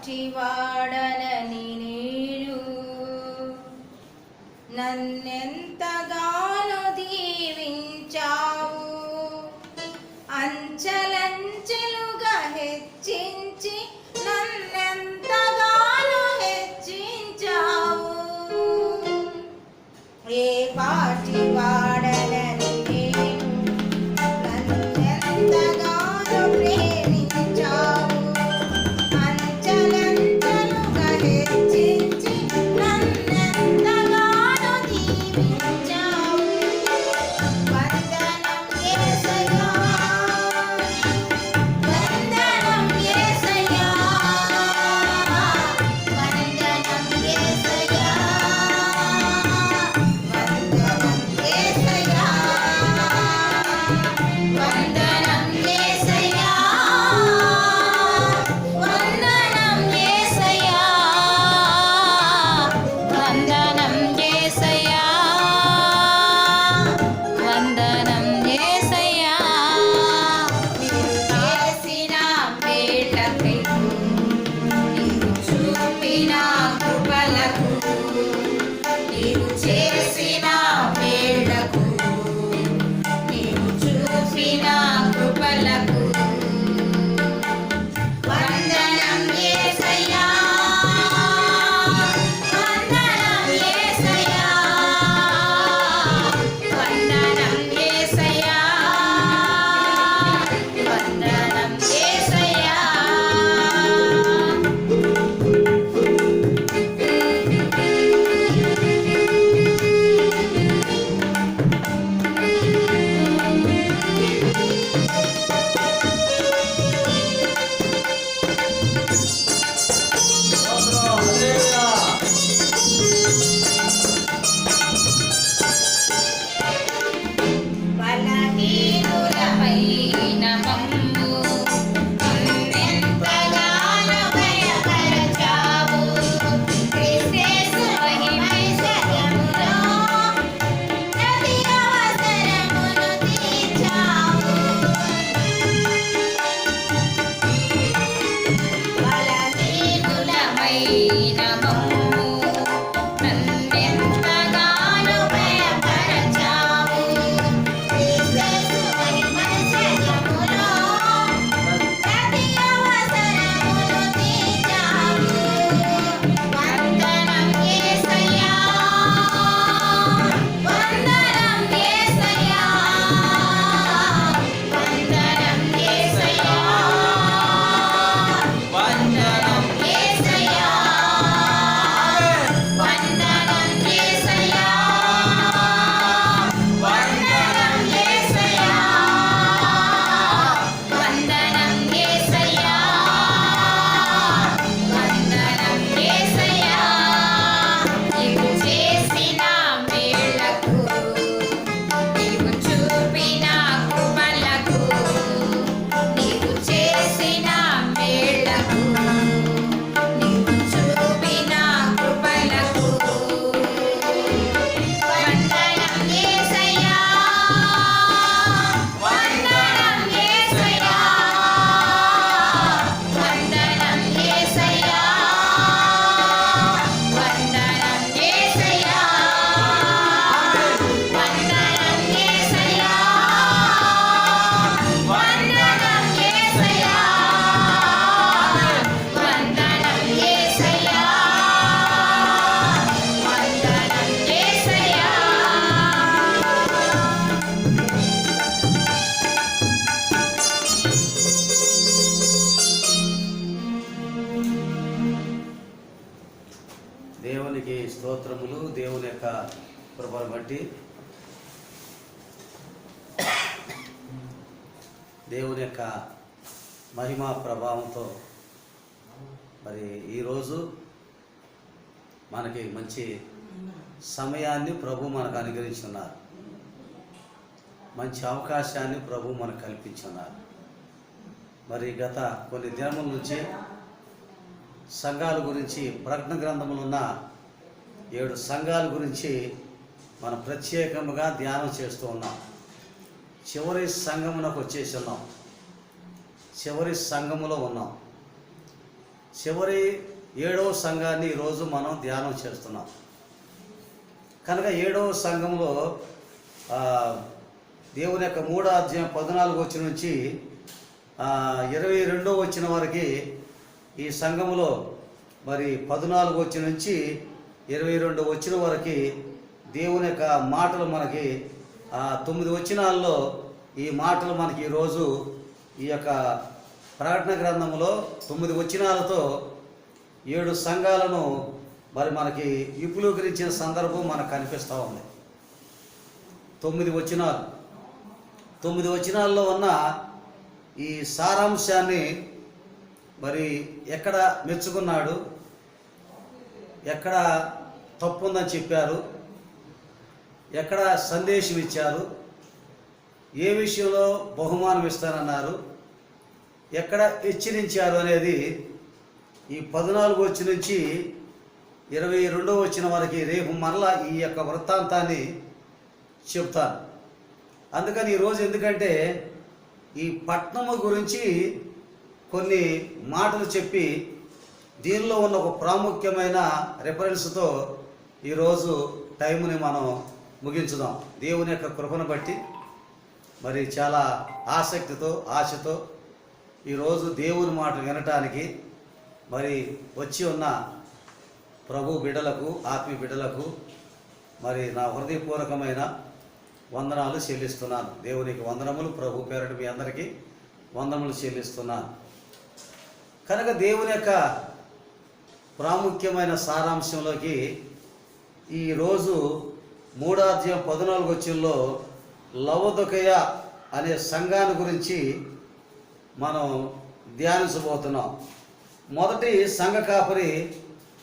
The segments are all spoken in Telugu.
పాటివాడనని నేను నన్నెంతగానో దీవించావు. అంచెలంచెలుగా హెచ్చించి నన్నెంతగానో హెచ్చించావు. ఏ పాటివాడనని నేను నన్నెంతగానో ప్రేమించావు. అంచెలంచెలుగా హెచ్చించి నన్నెంతగానో దీవించావు. వందనం యేసయ్యా, వందనం యేసయ్యా, వందనం యేసయ్యా, వందనం యేసయ్యా, వందనం యేసయ్యా, వందనం యేసయ్యా, వందనం యేసయ్యా, వందనం యేసయ్యా. మీరు చేసిన మేళ్ళకై, మీరు చూపిన కృపలకు, మీరు చేసిన మేళ్ళకు, మీరు చూపిన కృపలకు వందనం యేసయ్యా, వందనం యేసయ్యా, వందనం యేసయ్యా, వందనం యేసయ్యా. బలహీనులమైన మమ్ము నన్నెంతగానో భయపరచావు. క్రీస్తు మహిమైశ్వర్యములో ప్రతి అవసరమును తీర్చావు. బలహీనులమైన మమ్ము నన్నెంతగానో భయపరచావు. క్రీస్తు మహిమైశ్వర్యములో ప్రతి అవసరమును తీర్చావు. వందనం యేసయ్యా, వందనం యేసయ్యా, వందనం యేసయ్యా, వందనం యేసయ్యా, వందనం యేసయ్యా, వందనం యేసయ్యా, వందనం యేసయ్యా, వందనం యేసయ్యా. నీవు చేసిన మేళ్ళకు, నీవు చూపిన కృపలకు, నీవు చేసిన మేళ్ళకు, నీవు చూపిన కృపలకు వందనం యేసయ్యా, వందనం యేసయ్యా, వందనం యేసయ్యా, వందనం యేసయ్యా, వందనం యేసయ్యా, వందనం యేసయ్యా, వందనం యేసయ్యా, వందనం యేసయ్యా. దేవునికి స్తోత్రములు. దేవుని యొక్క కృపను బట్టి, దేవుని యొక్క మహిమా ప్రభావంతో మరి ఈరోజు మనకి మంచి సమయాన్ని ప్రభు మనకు అనుగ్రహించున్నారు. మంచి అవకాశాన్ని ప్రభు మనకు కల్పించున్నారు. మరి గత కొన్ని దినముల నుంచి సంఘాల గురించి, ప్రకటన గ్రంథంలో ఉన్న 7 సంఘాల గురించి మనం ప్రత్యేకంగా ధ్యానం చేస్తూ ఉన్నాం. చివరి సంఘమునకు వచ్చేసి ఉన్నాం. చివరి సంఘములో ఉన్నాం. చివరి 7వ సంఘాన్ని ఈరోజు మనం ధ్యానం చేస్తున్నాం. కనుక 7వ సంఘంలో దేవుని యొక్క 3వ అధ్యాయం 14 వచనం నుంచి 22వ వచనం వరకు ఈ సంఘములో మరి 14 వచనం నుంచి 22 వచనం వరకు దేవుని యొక్క మాటలు మనకి 9 వచనాల్లో ఈ మాటలు మనకి ఈరోజు ఈ యొక్క ప్రకటన గ్రంథంలో 9 వచనాలతో 7 సంఘాలను మరి మనకి విపులీకరించిన సందర్భం మనకు కనిపిస్తూ ఉంది. 9 వచనాల్లో ఉన్న ఈ సారాంశాన్ని మరి ఎక్కడ మెచ్చుకున్నాడు, ఎక్కడ తప్పు ఉందని చెప్పారు, ఎక్కడ సందేశం ఇచ్చారు, ఏ విషయంలో బహుమానం ఇస్తానన్నారు, ఎక్కడ హెచ్చరించారు అనేది ఈ 14 వచనం నుంచి 22వ వచనం వరకు రేపు మరలా ఈ యొక్క వృత్తాంతాన్ని చెప్తాను. అందుకని ఈరోజు ఎందుకంటే ఈ పట్టణము గురించి కొన్ని మాటలు చెప్పి దీనిలో ఉన్న ఒక ప్రాముఖ్యమైన రెఫరెన్స్తో ఈరోజు టైంని మనం ముగించుదాం. దేవుని యొక్క కృపను బట్టి మరి చాలా ఆసక్తితో ఆశతో ఈరోజు దేవుని మాట వినటానికి మరి వచ్చి ఉన్న ప్రభు బిడ్డలకు ఆత్మీయ బిడ్డలకు మరి నా హృదయపూర్వకమైన వందనాలు చెల్లిస్తున్నాను. దేవునికి వందనములు. ప్రభు పేరట మీ అందరికీ వందనములు చెల్లిస్తున్నాను. కనుక దేవుని యొక్క ప్రాముఖ్యమైన సారాంశంలోకి ఈరోజు 3వ అధ్యాయం 14 వచనంలో లవొదికయ అనే సంఘాన్ని గురించి మనం ధ్యానించబోతున్నాం. మొదటి సంఘ కాపరి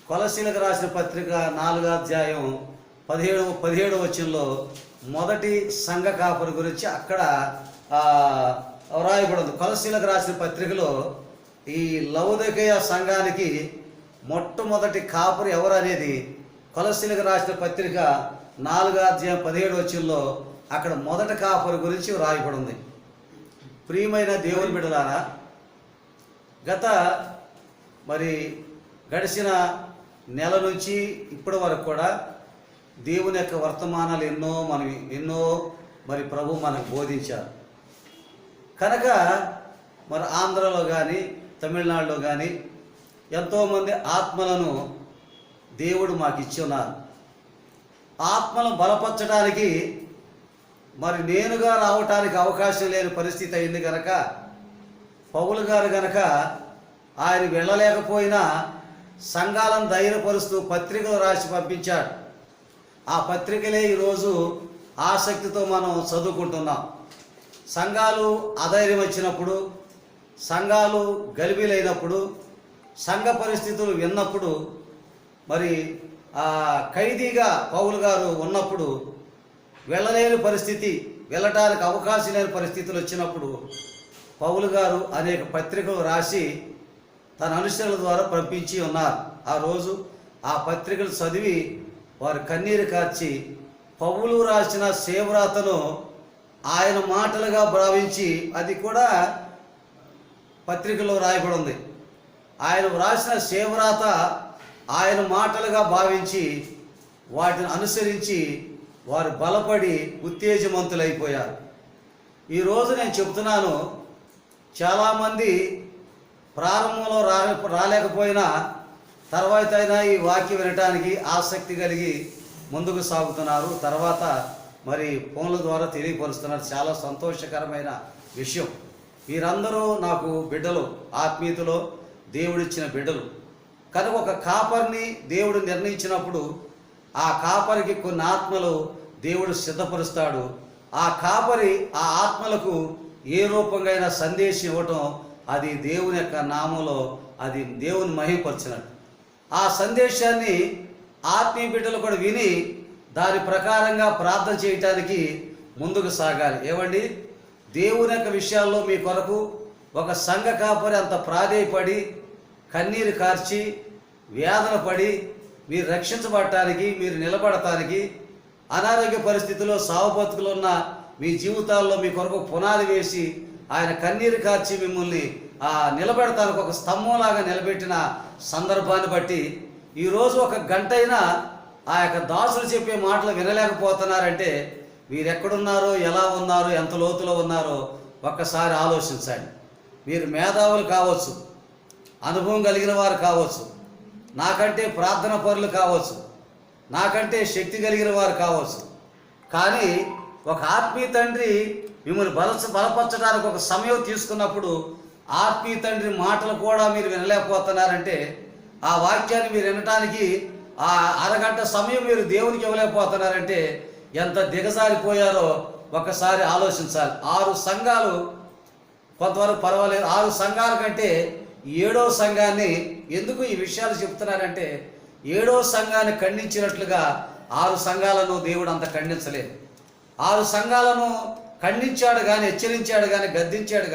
కొలసీలకు రాసిన పత్రిక 4వ అధ్యాయం 17వ వచనంలో మొదటి సంఘ కాపరి గురించి అక్కడ వ్రాయబడింది. కొలసీలకు రాసిన పత్రికలో ఈ లవొదికయ సంఘానికి మొట్టమొదటి కాపరి ఎవరు అనేది కొలసీలకు రాసిన పత్రిక 4వ అధ్యాయం 17వ వచనంలో అక్కడ మొదటి కాపరి గురించి వ్రాయబడింది. ప్రియమైన దేవుని బిడ్డలారా, మరి గడిచిన నెల నుంచి ఇప్పటి వరకు కూడా దేవుని యొక్క వర్తమానాలు ఎన్నో మరి ప్రభు మనకు బోధించారు. కనుక మరి ఆంధ్రలో కానీ తమిళనాడులో కానీ ఎంతోమంది ఆత్మలను దేవుడు మాకు ఇచ్చి ఉన్నారు. ఆత్మలను బలపరచడానికి మరి నేనుగా రావటానికి అవకాశం లేని పరిస్థితి అయింది కనుక పౌలు గారు కనుక ఆయన వెళ్ళలేకపోయినా సంఘాలను ధైర్యపరుస్తూ పత్రికలు రాసి పంపించాడు. ఆ పత్రికలే ఈరోజు ఆసక్తితో మనం చదువుకుంటున్నాం. సంఘాలు అధైర్యం వచ్చినప్పుడు, సంఘాలు గలిబిలైనప్పుడు, సంఘ పరిస్థితులు విన్నప్పుడు, మరి ఖైదీగా పౌలు గారు ఉన్నప్పుడు వెళ్ళలేని పరిస్థితి, వెళ్ళటానికి అవకాశం లేని పరిస్థితులు వచ్చినప్పుడు పౌలు గారు అనేక పత్రికలు రాసి తన అనుచరుల ద్వారా పంపించి ఉన్నారు. ఆ రోజు ఆ పత్రికలు చదివి వారు కన్నీరు కార్చి పౌలు రాసిన సేవ్రాతను ఆయన మాటలుగా భావించి, అది కూడా పత్రికలో రాయబడి ఉంది, ఆయన వ్రాసిన సేవ్రాత ఆయన మాటలుగా భావించి వాటిని అనుసరించి వారు బలపడి ఉత్తేజవంతులైపోయారు. ఈరోజు నేను చెప్తున్నాను, చాలామంది ప్రారంభంలో రాలేకపోయినా తర్వాత అయినా ఈ వాక్యం వినటానికి ఆసక్తి కలిగి ముందుకు సాగుతున్నారు. తర్వాత మరి ఫోన్ల ద్వారా తెలియపరుస్తున్నారు. చాలా సంతోషకరమైన విషయం. వీరందరూ నాకు బిడ్డలు, ఆత్మీయతలో దేవుడిచ్చిన బిడ్డలు. కనుక ఒక కాపరిని దేవుడు నిర్ణయించినప్పుడు ఆ కాపరికి కొన్ని ఆత్మలు దేవుడు సిద్ధపరుస్తాడు. ఆ కాపరి ఆ ఆత్మలకు ఏ రూపంగా అయినా సందేశం ఇవ్వటం అది దేవుని యొక్క నామంలో అది దేవుని మహిమపరచినట్టు. ఆ సందేశాన్ని ఆత్మీయ బిడ్డలు కూడా విని దాని ప్రకారంగా ప్రార్థన చేయటానికి ముందుకు సాగాలి. ఏమండి, దేవుని యొక్క విషయాల్లో మీ కొరకు ఒక సంఘ కాపరి అంత ప్రాధేయపడి కన్నీరు కార్చి వేదన పడి మీరు రక్షించబడటానికి, మీరు నిలబడటానికి, అనారోగ్య పరిస్థితుల్లో సావు బతుకులు ఉన్న మీ జీవితాల్లో మీ కొరకు పునాది వేసి ఆయన కన్నీరు కార్చి మిమ్మల్ని నిలబెడతానికి ఒక స్తంభంలాగా నిలబెట్టిన సందర్భాన్ని బట్టి ఈరోజు ఒక గంట అయినా ఆ యొక్క దాసులు చెప్పే మాటలు వినలేకపోతున్నారంటే మీరు ఎక్కడున్నారో, ఎలా ఉన్నారో, ఎంత లోతులో ఉన్నారో ఒక్కసారి ఆలోచించండి. మీరు మేధావులు కావచ్చు, అనుభవం కలిగిన వారు కావచ్చు, నాకంటే ప్రార్థన పరులు కావచ్చు, నాకంటే శక్తి కలిగిన వారు కావచ్చు, కానీ ఒక ఆత్మీయ తండ్రి మిమ్మల్ని బలపరచడానికి ఒక సమయం తీసుకున్నప్పుడు ఆత్మీయ తండ్రి మాటలు కూడా మీరు వినలేకపోతున్నారంటే, ఆ వాక్యాన్ని మీరు వినటానికి ఆ అరగంట సమయం మీరు దేవునికి ఇవ్వలేకపోతున్నారంటే ఎంత దిగజారిపోయారో ఒకసారి ఆలోచించాలి. 6 సంఘాలు కొంతవరకు పర్వాలేదు. 6 సంఘాల కంటే 7వ సంఘాన్ని ఎందుకు ఈ విషయాలు చెప్తున్నారంటే, 7వ సంఘాన్ని ఖండించినట్లుగా 6 సంఘాలను దేవుడు అంత ఖండించలేదు. 6 సంఘాలను ఖండించాడు కానీ, హెచ్చరించాడు కానీ, గద్దించాడు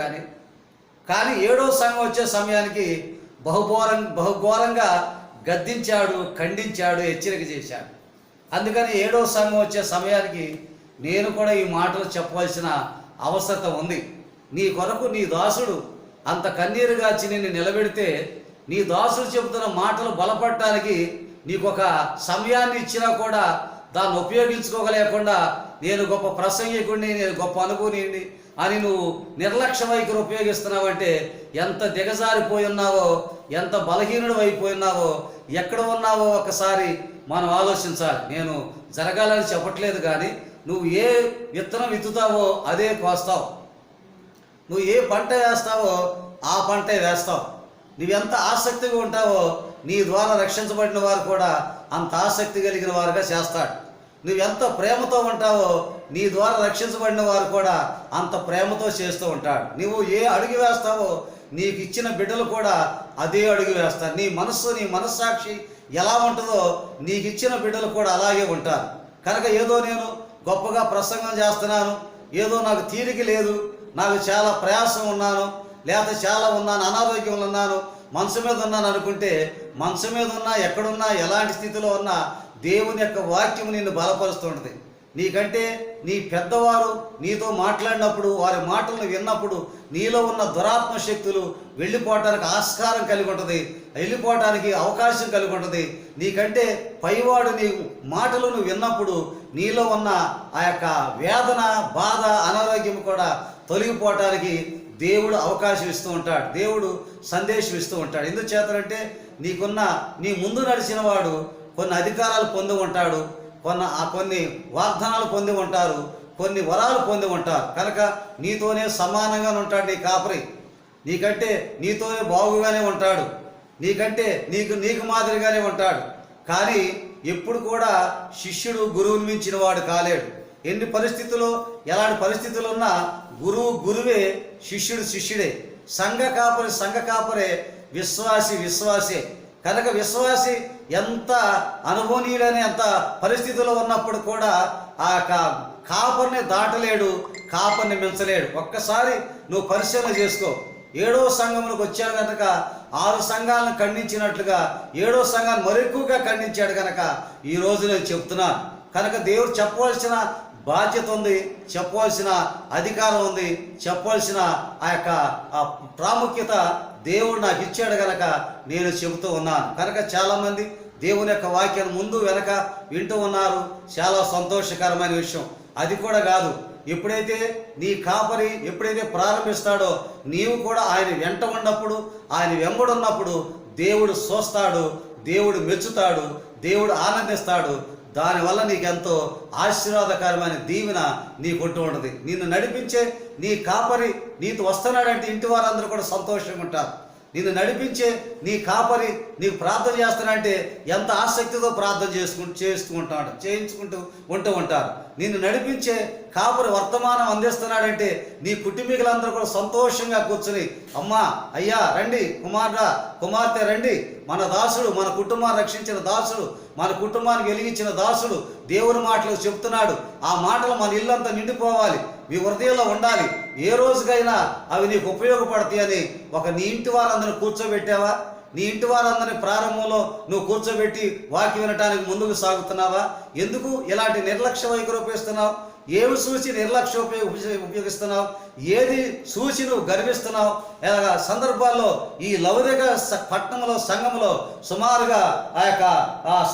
కానీ 7వ సంఘం వచ్చే సమయానికి బహుఘోరంగా గద్దించాడు, ఖండించాడు, హెచ్చరిక చేశాడు. అందుకని 7వ సంఘం వచ్చే సమయానికి నేను కూడా ఈ మాటలు చెప్పవలసిన అవసరం ఉంది. నీ కొరకు నీ దాసుడు అంత కన్నీరుగాచి నిన్ను నిలబెడితే, నీ దాసుడు చెబుతున్న మాటలు బలపడటానికి నీకు ఒక సమయాన్ని ఇచ్చినా కూడా దాన్ని ఉపయోగించుకోగలేకుండా నేను గొప్ప ప్రసంగికుడిని, నేను గొప్ప అనుభూనిని అని నువ్వు నిర్లక్ష్య వైఖరి ఉపయోగిస్తున్నావంటే ఎంత దిగజారిపోయి ఉన్నావో, ఎంత బలహీనుడు అయిపోయినావో, ఎక్కడ ఉన్నావో ఒకసారి మనం ఆలోచించాలి. నేను జరగాలని చెప్పట్లేదు కానీ నువ్వు ఏ విత్తనం విత్తుతావో అదే కోస్తావు, నువ్వు ఏ పంట వేస్తావో ఆ పంటే వేస్తావు. నువ్వెంత ఆసక్తిగా ఉంటావో నీ ద్వారా రక్షించబడిన వారు కూడా అంత ఆసక్తి కలిగిన వారుగా చేస్తాడు. నువ్వెంత ప్రేమతో ఉంటావో నీ ద్వారా రక్షించబడిన వారు కూడా అంత ప్రేమతో చేస్తూ ఉంటాడు. నువ్వు ఏ అడుగు వేస్తావో నీకు ఇచ్చిన బిడ్డలు కూడా అదే అడుగు వేస్తారు. నీ మనస్సాక్షి ఎలా ఉంటుందో నీకు ఇచ్చిన బిడ్డలు కూడా అలాగే ఉంటారు. కనుక ఏదో నేను గొప్పగా ప్రసంగం చేస్తున్నాను, ఏదో నాకు తీరిక లేదు, నాకు చాలా ప్రయాసం ఉన్నాను, లేకపోతే చాలా ఉన్నాను, అనారోగ్యంలో ఉన్నాను, మనసు మీద ఉన్నాను అనుకుంటే, మనసు మీద ఉన్నా, ఎక్కడున్నా, ఎలాంటి స్థితిలో ఉన్నా దేవుని యొక్క వాక్యం నిన్ను బలపరుస్తుంటుంది. నీకంటే నీ పెద్దవారు నీతో మాట్లాడినప్పుడు, వారి మాటలను విన్నప్పుడు నీలో ఉన్న దురాత్మ శక్తులు వెళ్ళిపోవటానికి ఆస్కారం కలిగి ఉంటుంది, వెళ్ళిపోవటానికి అవకాశం కలిగి ఉంటుంది. నీకంటే పైవాడు నీ మాటలను విన్నప్పుడు నీలో ఉన్న ఆ యొక్క వేదన, బాధ, అనారోగ్యం కూడా తొలగిపోవటానికి దేవుడు అవకాశం ఇస్తూ ఉంటాడు, దేవుడు సందేశం ఇస్తూ ఉంటాడు. ఎందుకు చేతనంటే నీ ముందు నడిచిన వాడు కొన్ని అధికారాలు పొంది ఉంటాడు, కొన్ని వాగ్దానాలు పొంది ఉంటారు, కొన్ని వరాలు పొంది ఉంటారు. కనుక నీతోనే సమానంగా ఉంటాడు నీ కాపరి, నీకంటే నీతోనే బాగుగానే ఉంటాడు, నీకంటే నీకు మాదిరిగానే ఉంటాడు. కానీ ఎప్పుడు కూడా శిష్యుడు గురువుని మించిన వాడు కాలేడు. ఎన్ని పరిస్థితుల్లో, ఎలాంటి పరిస్థితులు ఉన్నా గురువే, శిష్యుడు శిష్యుడే, సంఘ కాపరే, విశ్వాసే. కనుక విశ్వాసి ఎంత అనుభవనీయుడని ఎంత పరిస్థితుల్లో ఉన్నప్పుడు కూడా ఆ కాపర్ని దాటలేడు, కాపర్ని మించలేడు. ఒక్కసారి నువ్వు పరిశీలన చేసుకో. 7వ సంఘంలోకి వచ్చాడు కనుక 6 సంఘాలను ఖండించినట్లుగా 7వ సంఘాన్ని మరెక్కువగా ఖండించాడు కనుక ఈరోజు నేను చెప్తున్నాను. కనుక దేవుడు చెప్పవలసిన బాధ్యత ఉంది, చెప్పవలసిన అధికారం ఉంది, చెప్పవలసిన ఆ యొక్క ప్రాముఖ్యత దేవుడు నాకు ఇచ్చాడు కనుక నేను చెబుతూ ఉన్నాను. కనుక చాలామంది దేవుని యొక్క వాక్యాన్ని ముందు వెనక వింటూ ఉన్నారు. చాలా సంతోషకరమైన విషయం. అది కూడా కాదు, ఎప్పుడైతే నీ కాపరి ఎప్పుడైతే ప్రారంభిస్తాడో నీవు కూడా ఆయన వెంట ఉన్నప్పుడు, ఆయన వెంబడున్నప్పుడు దేవుడు చూస్తాడు, దేవుడు మెచ్చుతాడు, దేవుడు ఆనందిస్తాడు. దానివల్ల నీకెంతో ఆశీర్వాదకరమైన దీవెన నీకుంటూ ఉంటుంది. నిన్ను నడిపించే నీ కాపరి నీతో వస్తున్నాడంటే ఇంటి వారందరూ కూడా సంతోషంగా ఉంటారు. నిన్ను నడిపించే నీ కాపరి నీకు ప్రార్థన చేస్తానంటే ఎంత ఆసక్తితో ప్రార్థన చేయించుకుంటూ ఉంటారు. నిన్ను నడిపించే కాపరి వర్తమానం అందిస్తున్నాడంటే నీ కుటుంబీకులందరూ కూడా సంతోషంగా కూర్చుని, అమ్మా, అయ్యా రండి, కుమార్తె రండి, మన దాసుడు, మన కుటుంబాన్ని రక్షించిన దాసుడు, మన కుటుంబానికి వెలిగించిన దాసుడు దేవుని మాటలు చెప్తున్నాడు. ఆ మాటలు మన ఇల్లంతా నిండిపోవాలి, మీ హృదయంలో ఉండాలి. ఏ రోజుకైనా అవి నీకు ఉపయోగపడతాయని నీ ఇంటి వారందరినీ కూర్చోబెట్టావా? నీ ఇంటి వారందరినీ ప్రారంభంలో నువ్వు కూర్చోబెట్టి వాక్యం వినటానికి ముందుకు సాగుతున్నావా? ఎందుకు ఇలాంటి నిర్లక్ష్య వైఖరి ఉపయోగిస్తున్నావు? ఏమి సూచి నిర్లక్ష్యం ఉపయోగిస్తున్నావు, ఏది సూచి నువ్వు గర్విస్తున్నావు. ఇలాగా సందర్భాల్లో ఈ లౌదిక పట్టణంలో సంఘంలో సుమారుగా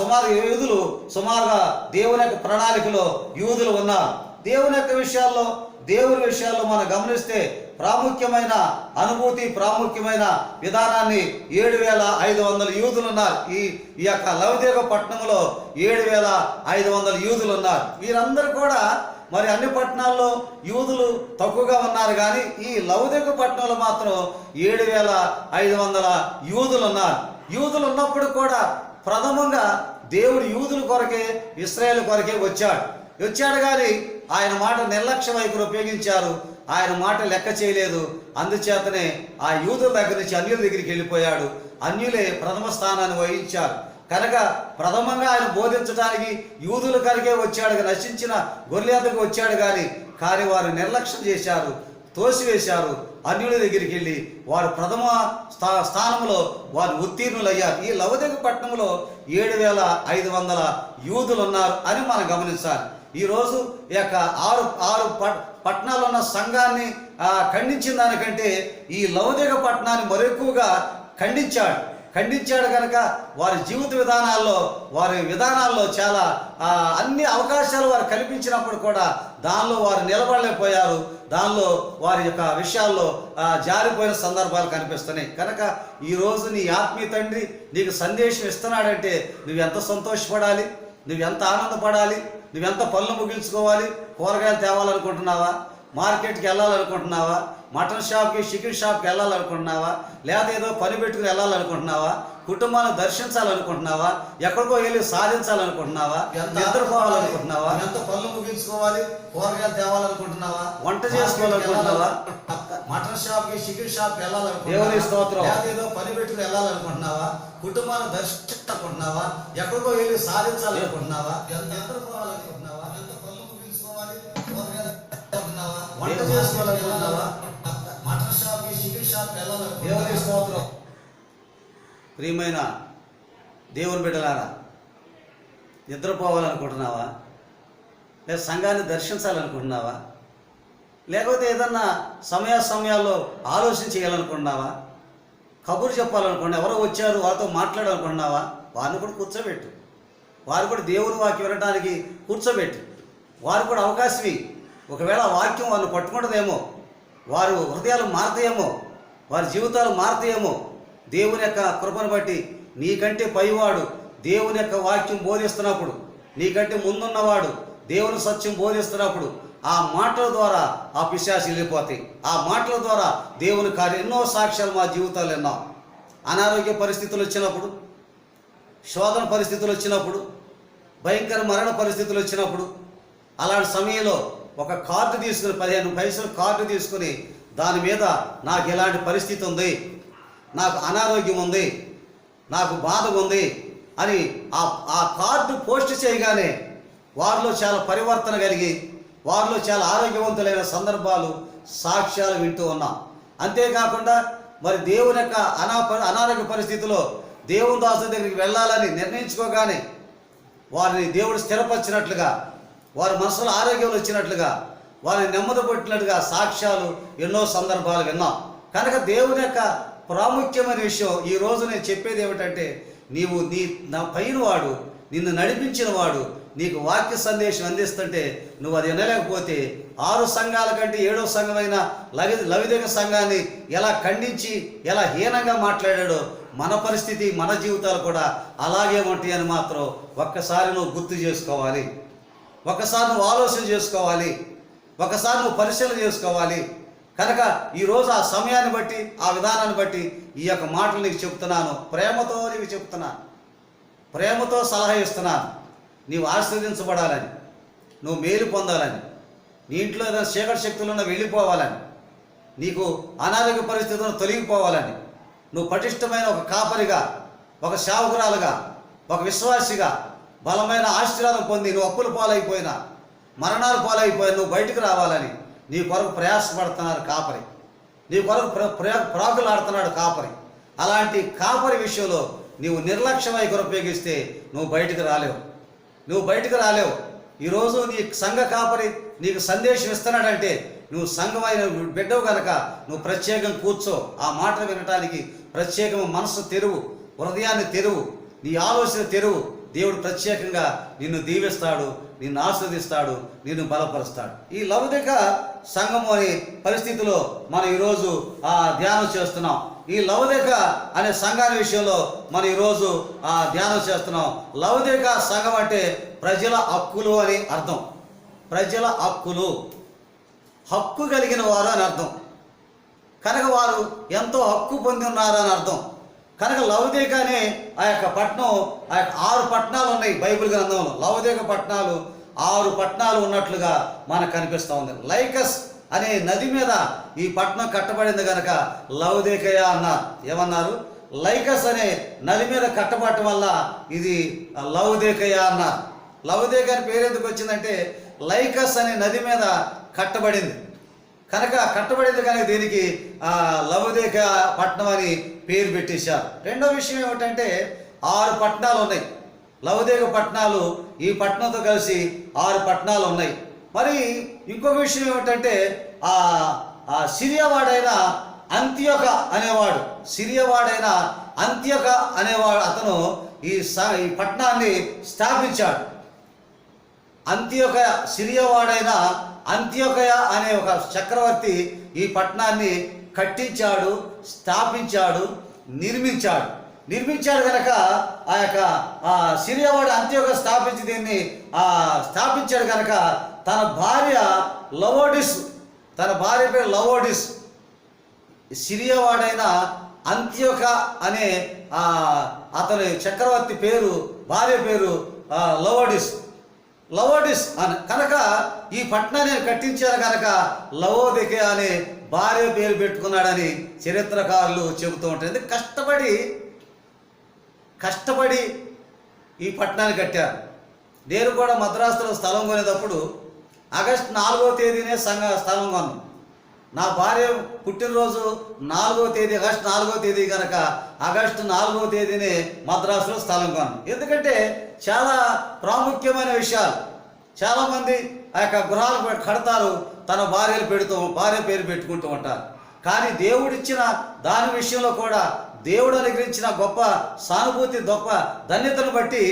సుమారు యూదులు సుమారుగా దేవుని యొక్క ప్రణాళికలో యూదులు ఉన్నారు. దేవుని యొక్క విషయాల్లో దేవుని విషయాల్లో మనం గమనిస్తే ప్రాముఖ్యమైన అనుభూతి, ప్రాముఖ్యమైన విధానాన్ని 7,500 యూదులు ఉన్నారు. ఈ యొక్క లౌదిక పట్టణంలో 7,500 యూదులు ఉన్నారు. వీరందరూ కూడా మరి అన్ని పట్టణాల్లో యూదులు తక్కువగా ఉన్నారు, కానీ ఈ లౌదిక పట్టణంలో మాత్రం 7,500 యూదులు ఉన్నారు. యూదులు ఉన్నప్పుడు కూడా ప్రథమంగా దేవుడు యూదుల కొరకే, ఇశ్రాయేలు కొరకే వచ్చాడు కానీ ఆయన మాట నిర్లక్ష్య వైఖరి ఉపయోగించారు. ఆయన మాట లెక్క చేయలేదు. అందుచేతనే ఆ యూదుల దగ్గర నుంచి అన్యుల దగ్గరికి వెళ్ళిపోయాడు. అన్యులే ప్రథమ స్థానాన్ని వహించారు. కనుక ప్రథమంగా ఆయన బోధించడానికి యూదుల కరిగే వచ్చాడు, నశించిన గొర్రెలకు వచ్చాడు కానీ వారు నిర్లక్ష్యం చేశారు, తోసివేశారు. అన్యుల దగ్గరికి వెళ్ళి వారు ప్రథమ స్థానంలో వారు ఉత్తీర్ణులయ్యారు. ఈ లౌదిక పట్టణంలో 7,500 యూదులు ఉన్నారు అని మనం గమనించాలి. ఈరోజు ఈ యొక్క ఆరు పట్టణాలు ఉన్న సంఘాన్ని ఖండించిన దానికంటే ఈ లౌదిక పట్టణాన్ని మరెక్కువగా ఖండించాడు కనుక వారి జీవిత విధానాల్లో చాలా అన్ని అవకాశాలు వారు కల్పించినప్పుడు కూడా దానిలో వారు నిలబడలేకపోయారు. దానిలో వారి యొక్క విషయాల్లో జారిపోయిన సందర్భాలు కనిపిస్తున్నాయి. కనుక ఈరోజు నీ ఆత్మీయ తండ్రి నీకు సందేశం ఇస్తున్నాడంటే నువ్వెంత సంతోషపడాలి, నువ్వెంత ఆనందపడాలి, నువ్వెంత పనులు ముగించుకోవాలి. కూరగాయలు తేవాలనుకుంటున్నావా, మార్కెట్కి వెళ్ళాలనుకుంటున్నావా, మటన్ షాప్కి, చికెన్ షాప్కి వెళ్ళాలనుకుంటున్నావా, లేదా ఏదో పని పెట్టుకుని వెళ్ళాలనుకుంటున్నావా, కుటుంబాన్ని దర్శించాలనుకుంటున్నావా, ఎక్కడికో వెళ్ళి సాధించాలనుకుంటున్నావా, నిద్రపోవాలనుకుంటున్నావా, ఎంత పనులు ముగించుకోవాలి, కూరగాయలు తేవాలనుకుంటున్నావా, వంట చేసుకోవాలనుకుంటున్నావా, మటన్ షాప్కి, చికెన్ షాప్కి వెళ్ళాలనుకుంటున్నావా, దేవుని స్తోత్రం, ఏదో పని పెట్టుకుని వెళ్ళాలనుకుంటున్నావా, కుటుంబాన్ని దర్శించాలనుకుంటున్నావా, ఎక్కడికో వెళ్ళి సాధించాలనుకుంటున్నావా, నిద్రపోవాలనుకుంటున్నావా, ఎంత పనులు ముగించుకోవాలి, వంట చేసుకోవాలనుకుంటున్నావా, మటన్ షాప్కి, చికెన్ షాప్కి వెళ్ళాలనుకుంటున్నావా, దేవుని స్తోత్రం. ప్రియమైన దేవుని బిడ్డలారా, నిద్రపోవాలనుకుంటున్నావా, లేదా సంఘాన్ని దర్శించాలనుకుంటున్నావా, లేకపోతే ఏదన్నా సమయాల్లో ఆలోచన చేయాలనుకుంటున్నావా, కబురు చెప్పాలనుకున్నా, ఎవరో వచ్చారు వారితో మాట్లాడాలనుకుంటున్నావా, వారిని కూడా కూర్చోబెట్టు. వారు కూడా దేవుని వాక్యం వినడానికి కూర్చోబెట్టు. వారు కూడా అవకాశం. ఒకవేళ ఆ వాక్యం వారిని పట్టుకుంటుందేమో, వారు హృదయాలు మారుతాయేమో, వారి జీవితాలు మారుతాయేమో. దేవుని యొక్క కృపను బట్టి నీకంటే పైవాడు దేవుని యొక్క వాక్యం బోధిస్తున్నప్పుడు, నీకంటే ముందున్నవాడు దేవుని సత్యం బోధిస్తున్నప్పుడు ఆ మాటల ద్వారా ఆ పిశాచి వెళ్ళిపోతాయి. ఆ మాటల ద్వారా దేవుని కార్యం. ఎన్నో సాక్ష్యాలు మా జీవితాలు విన్నాం. అనారోగ్య పరిస్థితులు వచ్చినప్పుడు, శోధన పరిస్థితులు వచ్చినప్పుడు, భయంకర మరణ పరిస్థితులు వచ్చినప్పుడు, అలాంటి సమయంలో ఒక కార్డు తీసుకుని 15 పైసలు కార్డు తీసుకుని దాని మీద నాకు ఎలాంటి పరిస్థితి ఉంది, నాకు అనారోగ్యం ఉంది, నాకు బాధ ఉంది అని ఆ కార్డు పోస్ట్ చేయగానే వారిలో చాలా పరివర్తన కలిగి వారిలో చాలా ఆరోగ్యవంతులైన సందర్భాలు, సాక్ష్యాలు వింటూ ఉన్నాం. అంతేకాకుండా మరి దేవుని యొక్క అనారోగ్య పరిస్థితిలో దేవుని దాసుని దగ్గరికి వెళ్ళాలని నిర్ణయించుకోగానే వారిని దేవుడు స్థిరపరిచినట్లుగా, వారి మనసులో ఆరోగ్యం వచ్చినట్లుగా, వారిని నెమ్మది పట్టినట్టుగా సాక్ష్యాలు ఎన్నో సందర్భాలు విన్నాం. కనుక దేవుని యొక్క ప్రాముఖ్యమైన విషయం ఈరోజు నేను చెప్పేది ఏమిటంటే, నా పైన వాడు, నిన్ను నడిపించిన వాడు నీకు వాక్య సందేశం అందిస్తుంటే నువ్వు అది వినలేకపోతే 6 సంఘాల కంటే 7వ సంఘమైన లవిదిక సంఘాన్ని ఎలా ఖండించి ఎలా హీనంగా మాట్లాడాడో మన పరిస్థితి, మన జీవితాలు కూడా అలాగే ఉంటాయని మాత్రం ఒక్కసారి నువ్వు గుర్తు చేసుకోవాలి. ఒకసారి నువ్వు ఆలోచన చేసుకోవాలి. ఒకసారి నువ్వు పరిశీలన చేసుకోవాలి. కనుక ఈరోజు ఆ సమయాన్ని బట్టి, ఆ విధానాన్ని బట్టి ఈ యొక్క మాటలు నీకు చెప్తున్నాను. ప్రేమతో నీకు చెప్తున్నాను, ప్రేమతో సలహా ఇస్తున్నాను. నీవు ఆశీర్వదించబడాలని, నువ్వు మేలు పొందాలని, నీ ఇంట్లో ఏదైనా చీకటి శక్తులను వెళ్ళిపోవాలని, నీకు అనారోగ్య పరిస్థితులను తొలగిపోవాలని, నువ్వు పటిష్టమైన ఒక కాపరిగా, ఒక సేవకురాలుగా, ఒక విశ్వాసిగా బలమైన ఆశీర్వాదం పొంది నువ్వు అప్పుల పాలైపోయినా, మరణాలు పాలైపోయినా నువ్వు బయటకు రావాలని నీ కొరకు ప్రయాసపడుతున్నారు కాపరి. నీ కొరకు ప్రాకులాడుతున్నాడు కాపరి. అలాంటి కాపరి విషయంలో నీవు నిర్లక్ష్య వైఖరి ఉపయోగిస్తే నువ్వు బయటకు రాలేవు. ఈరోజు నీ సంఘ కాపరి నీకు సందేశం ఇస్తున్నాడంటే నువ్వు సంఘమైన బిడ్డవు కనుక నువ్వు ప్రత్యేకం కూర్చో. ఆ మాటలు వినటానికి ప్రత్యేకం మనసు తెరువు, హృదయాన్ని తెరువు, నీ ఆలోచన తెరువు. దేవుడు ప్రత్యేకంగా నిన్ను దీవిస్తాడు, నిన్ను ఆస్వాదిస్తాడు, నిన్ను బలపరుస్తాడు. ఈ లౌకిక సంఘము అనే పరిస్థితిలో మనం ఈరోజు ధ్యానం చేస్తున్నాం. ఈ లౌకిక అనే సంఘాన్ని విషయంలో మనం ఈరోజు ధ్యానం చేస్తున్నాం. లౌకిక సంఘం అంటే ప్రజల హక్కులు అని అర్థం. ప్రజల హక్కులు, హక్కు కలిగిన వారు అని అర్థం. కనుక వారు ఎంతో హక్కు పొంది ఉన్నారు అని అర్థం. కనుక లౌకిక అనే ఆ యొక్క పట్టణం, ఆ యొక్క 6 పట్టణాలు ఉన్నాయి బైబిల్ గ్రంథంలో. లౌకిక పట్టణాలు 6 పట్టణాలు ఉన్నట్లుగా మనకు కనిపిస్తూ ఉంది. లైకస్ అనే నది మీద ఈ పట్టణం కట్టబడింది కనుక లౌకికయ అన్నారు. ఏమన్నారు? లైకస్ అనే నది మీద కట్టబడటం వల్ల ఇది లౌకికయ అన్నారు. లౌకిక అని పేరు ఎందుకు వచ్చిందంటే లైకస్ అనే నది మీద కట్టబడింది కనుక, కట్టబడింది కనుక దీనికి లౌకిక పట్టణం అని పేరు పెట్టేశారు. రెండో విషయం ఏమిటంటే 6 పట్టణాలు ఉన్నాయి. లౌకిక పట్టణాలు ఈ పట్టణంతో కలిసి 6 పట్టణాలు ఉన్నాయి. మరి ఇంకొక విషయం ఏమిటంటే సిరియవాడైన అంత్యోక అనేవాడు, సిరియవాడైన అంత్యోక అనేవాడు అతను ఈ పట్టణాన్ని స్థాపించాడు. అంత్యోకయ, సిరియవాడైన అంత్యోకయ అనే ఒక చక్రవర్తి ఈ పట్టణాన్ని కట్టించాడు, స్థాపించాడు, నిర్మించాడు కనుక ఆ యొక్క సిరియవాడు అంత్యోకయ స్థాపించి దీన్ని స్థాపించాడు కనుక తన భార్య లవోడిస్, తన భార్య పేరు లవోడిస్. సిరియవాడైన అంత్యోక అనే అతని చక్రవర్తి పేరు, భార్య పేరు లవోడిస్ అని కనుక ఈ పట్టణాన్ని కట్టించారు కనుక లవోదిక అనే భార్య పేరు పెట్టుకున్నాడని చరిత్రకారులు చెబుతూ ఉంటారు. కష్టపడి ఈ పట్టణాన్ని కట్టారు. నేను కూడా మద్రాసులో స్థలం కొనేటప్పుడు ఆగస్టు 4వ తేదీనే స్థలం కొన్నాను. నా భార్య పుట్టినరోజు 4వ తేదీ, ఆగస్టు 4వ తేదీ కనుక ఆగస్టు 4వ తేదీనే మద్రాసులో స్థలం కొన్నాను. ఎందుకంటే చాలా ప్రాముఖ్యమైన విషయాలు. చాలామంది ఆ యొక్క గృహాలు కడతారు, తన భార్య పేరు పెట్టుకుంటూ ఉంటారు. కానీ దేవుడిచ్చిన దాని విషయంలో కూడా దేవుడు అనుగ్రహించిన గొప్ప సానుభూతి, గొప్ప ధన్యతను బట్టి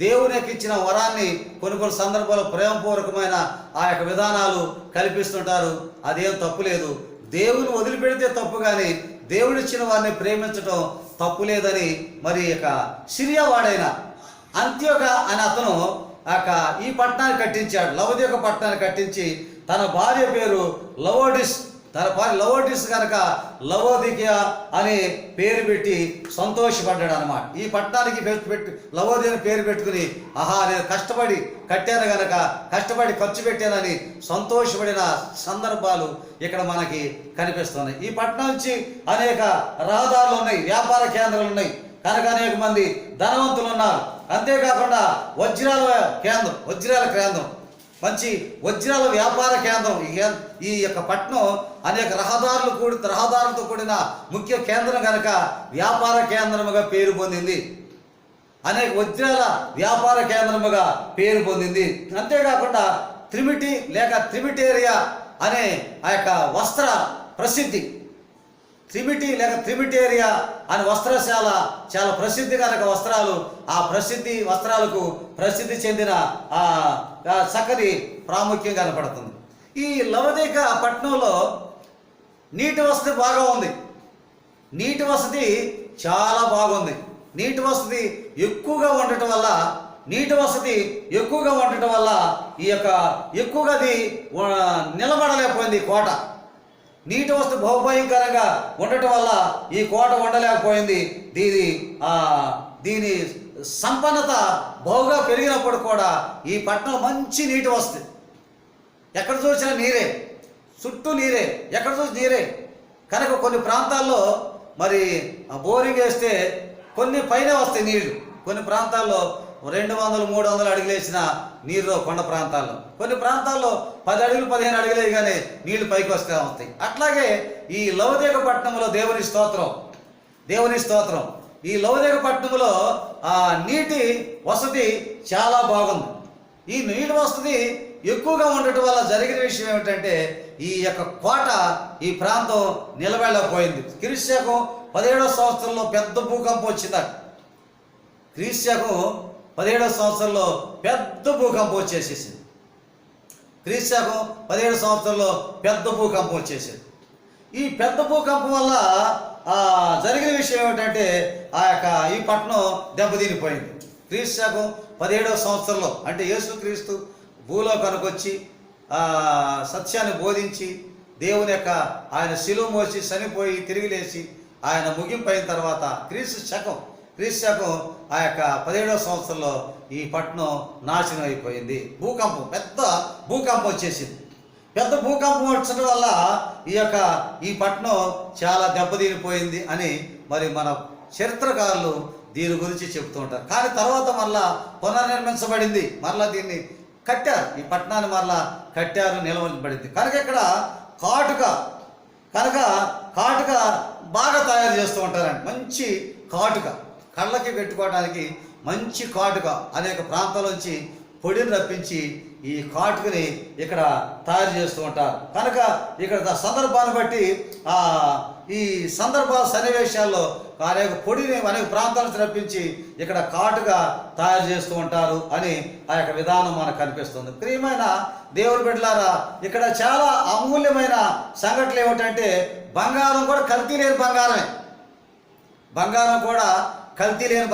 దేవునికి ఇచ్చిన వరాన్ని కొన్ని సందర్భాల్లో ప్రేమపూర్వకమైన ఆ యొక్క విధానాలు కల్పిస్తుంటారు. అదేం తప్పు లేదు. దేవుని వదిలిపెడితే తప్పు, కానీ దేవుడిచ్చిన వారిని ప్రేమించడం తప్పు లేదని మరి యొక్క సిరియా వాడైన అంత్యోక అని అతను ఈ పట్టణాన్ని కట్టించాడు. లవోదిక పట్టణాన్ని కట్టించి తన భార్య పేరు లవోడిస్, తన భార్య లవోడిస్ కనుక లవోదిక అనే పేరు పెట్టి సంతోషపడ్డాడు అన్నమాట. ఈ పట్టణానికి లవోది అని పేరు పెట్టుకుని నేను కష్టపడి కట్టాను కనుక, కష్టపడి ఖర్చు పెట్టానని సంతోషపడిన సందర్భాలు ఇక్కడ మనకి కనిపిస్తున్నాయి. ఈ పట్టణం నుంచి అనేక రహదారులు ఉన్నాయి, వ్యాపార కేంద్రాలు ఉన్నాయి కనుక అనేక మంది ధనవంతులు ఉన్నారు. అంతేకాకుండా వజ్రాల కేంద్రం, మంచి వజ్రాల వ్యాపార కేంద్రం. ఈ యొక్క పట్టణం అనేక రహదారులతో కూడిన ముఖ్య కేంద్రం కనుక వ్యాపార కేంద్రముగా పేరు పొందింది. అనేక వజ్రాల వ్యాపార కేంద్రముగా పేరు పొందింది. అంతేకాకుండా త్రిమిటేరియా అనే ఆ యొక్క వస్త్ర ప్రసిద్ధి, త్రిమిటేరియా అనే వస్త్రశాల చాలా ప్రసిద్ధి కనుక వస్త్రాలకు ప్రసిద్ధి చెందిన చక్కని ప్రాముఖ్యం కనపడుతుంది. ఈ లవోదిక పట్టణంలో నీటి వసతి బాగా ఉంది. నీటి వసతి చాలా బాగుంది. నీటి వసతి ఎక్కువగా ఉండటం వల్ల ఈ యొక్క ఎక్కువగా అది నిలబడలేకపోయింది కోట. నీటి వసతి బహుభయంకరంగా ఉండటం వల్ల ఈ కోట ఉండలేకపోయింది. దీని సంపన్నత బహుగా పెరిగినప్పుడు కూడా ఈ పట్టణం మంచి నీటి వసతి. ఎక్కడ చూసినా నీరే, చుట్టూ నీరే, ఎక్కడ చూసి నీరే కనుక కొన్ని ప్రాంతాల్లో మరి బోరింగ్ వేస్తే కొన్ని పైన వస్తాయి నీళ్లు. కొన్ని ప్రాంతాల్లో 200-300 అడుగులు వేసిన నీరు కొండ ప్రాంతాల్లో, కొన్ని ప్రాంతాల్లో 10 అడుగులు 15 అడుగులు వేయగానే నీళ్లు పైకి వస్తాయి. అట్లాగే ఈ లవోదిక పట్టణంలో దేవుని స్తోత్రం ఈ లవోదిక పట్టణంలో నీటి వసతి చాలా బాగుంది. ఈ నీటి వసతి ఎక్కువగా ఉండటం వల్ల జరిగిన విషయం ఏమిటంటే ఈ యొక్క కోట ఈ ప్రాంతం నిలబడలేకపోయింది. క్రీస్తుశకం 17వ సంవత్సరంలో పెద్ద భూకంపం వచ్చిందట. క్రీస్తుశకం 17వ సంవత్సరంలో పెద్ద భూకంపం వచ్చేసేసింది. క్రీస్తుశకం 17వ సంవత్సరంలో పెద్ద భూకంపం వచ్చేసింది. ఈ పెద్ద భూకంపం వల్ల జరిగిన విషయం ఏమిటంటే ఈ పట్టణం దెబ్బతినిపోయింది. క్రీస్తుశకం 17వ సంవత్సరంలో అంటే యేసుక్రీస్తు భూలోకానికి వచ్చి సత్యాన్ని బోధించి దేవుని యొక్క ఆయన శిలువ మోసి చనిపోయి తిరిగి లేచి ఆయన ముగింపు అయిన తర్వాత క్రీస్తుశకం ఆ యొక్క 17వ సంవత్సరంలో ఈ పట్టణం నాశనం అయిపోయింది. భూకంపం, పెద్ద భూకంపం వచ్చేసింది. పెద్ద భూకంపం వచ్చడం వల్ల ఈ పట్టణం చాలా దెబ్బతినిపోయింది అని మరి మన చరిత్రకారులు దీని గురించి చెప్తూ ఉంటారు. కానీ తర్వాత మరలా పునర్నిర్మించబడింది, మరలా దీన్ని కట్టారు, ఈ పట్టణాన్ని మరలా కట్టారు, నిలవబడింది. కనుక ఇక్కడ కాటుక బాగా తయారు చేస్తూ ఉంటారండి. మంచి కాటుక, కళ్ళకి పెట్టుకోవడానికి మంచి కాటుక అనేక ప్రాంతాల నుంచి పొడిని రప్పించి ఈ కాటుకని ఇక్కడ తయారు చేస్తూ ఉంటారు. కనుక ఇక్కడ సందర్భాన్ని బట్టి ఈ సన్నివేశాల్లో అనేక పొడిని అనేక ప్రాంతాల నుంచి రప్పించి ఇక్కడ కాటుగా తయారు చేస్తూ ఉంటారు అని ఆ యొక్క విధానం మనకు కనిపిస్తుంది. ప్రియమైన దేవుని బిడ్డలారా, ఇక్కడ చాలా అమూల్యమైన సంఘటనలు ఏమిటంటే బంగారం కూడా కల్తీ లేని బంగారమే. బంగారం కూడా కల్తీ లేని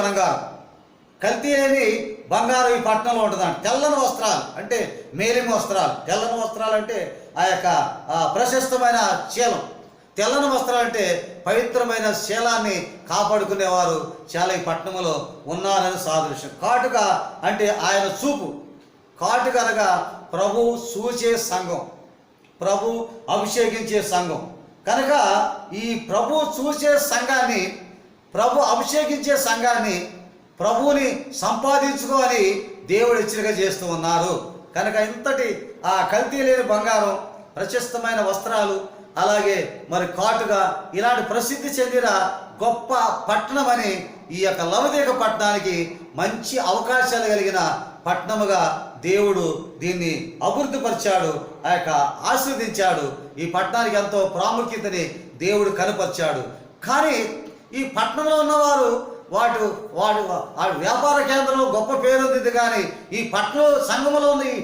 కల్తీ లేని బంగారం ఈ పట్టణంలో ఉంటుందండి. తెల్లని వస్త్రాలు అంటే మేలిమి వస్త్రాలు, తెల్లని వస్త్రాలు అంటే ఆ యొక్క ప్రశస్తమైన శీలం, తెల్లని వస్త్రాలు అంటే పవిత్రమైన శీలాన్ని కాపాడుకునేవారు చాలా ఈ పట్టణంలో ఉన్నారని సాదృశ్యం. కాటుక అంటే ఆయన చూపు, కాటుక అనగా ప్రభు చూచే సంఘం, ప్రభు అభిషేకించే సంఘం. కనుక ఈ ప్రభు చూసే సంఘాన్ని, ప్రభు అభిషేకించే సంఘాన్ని ప్రభువుని సంపాదించుకోని దేవుడు హెచ్చరిక చేస్తూ ఉన్నారు. కనుక ఇంతటి కల్తీ లేని బంగారం, ప్రశస్తమైన వస్త్రాలు, అలాగే మరి కాటుగా ఇలాంటి ప్రసిద్ధి చెందిన గొప్ప పట్టణం అని ఈ యొక్క లవదీక పట్టణానికి మంచి అవకాశాలు కలిగిన పట్టణముగా దేవుడు దీన్ని అభివృద్ధి పరిచాడు, ఆశీర్వదించాడు. ఈ పట్టణానికి ఎంతో ప్రాముఖ్యతని దేవుడు కనపరిచాడు. కానీ ఈ పట్టణంలో ఉన్నవారు వాడు వ్యాపార కేంద్రంలో గొప్ప పేరుంది. కానీ ఈ పట్టణం సంఘములో ఉన్న ఈ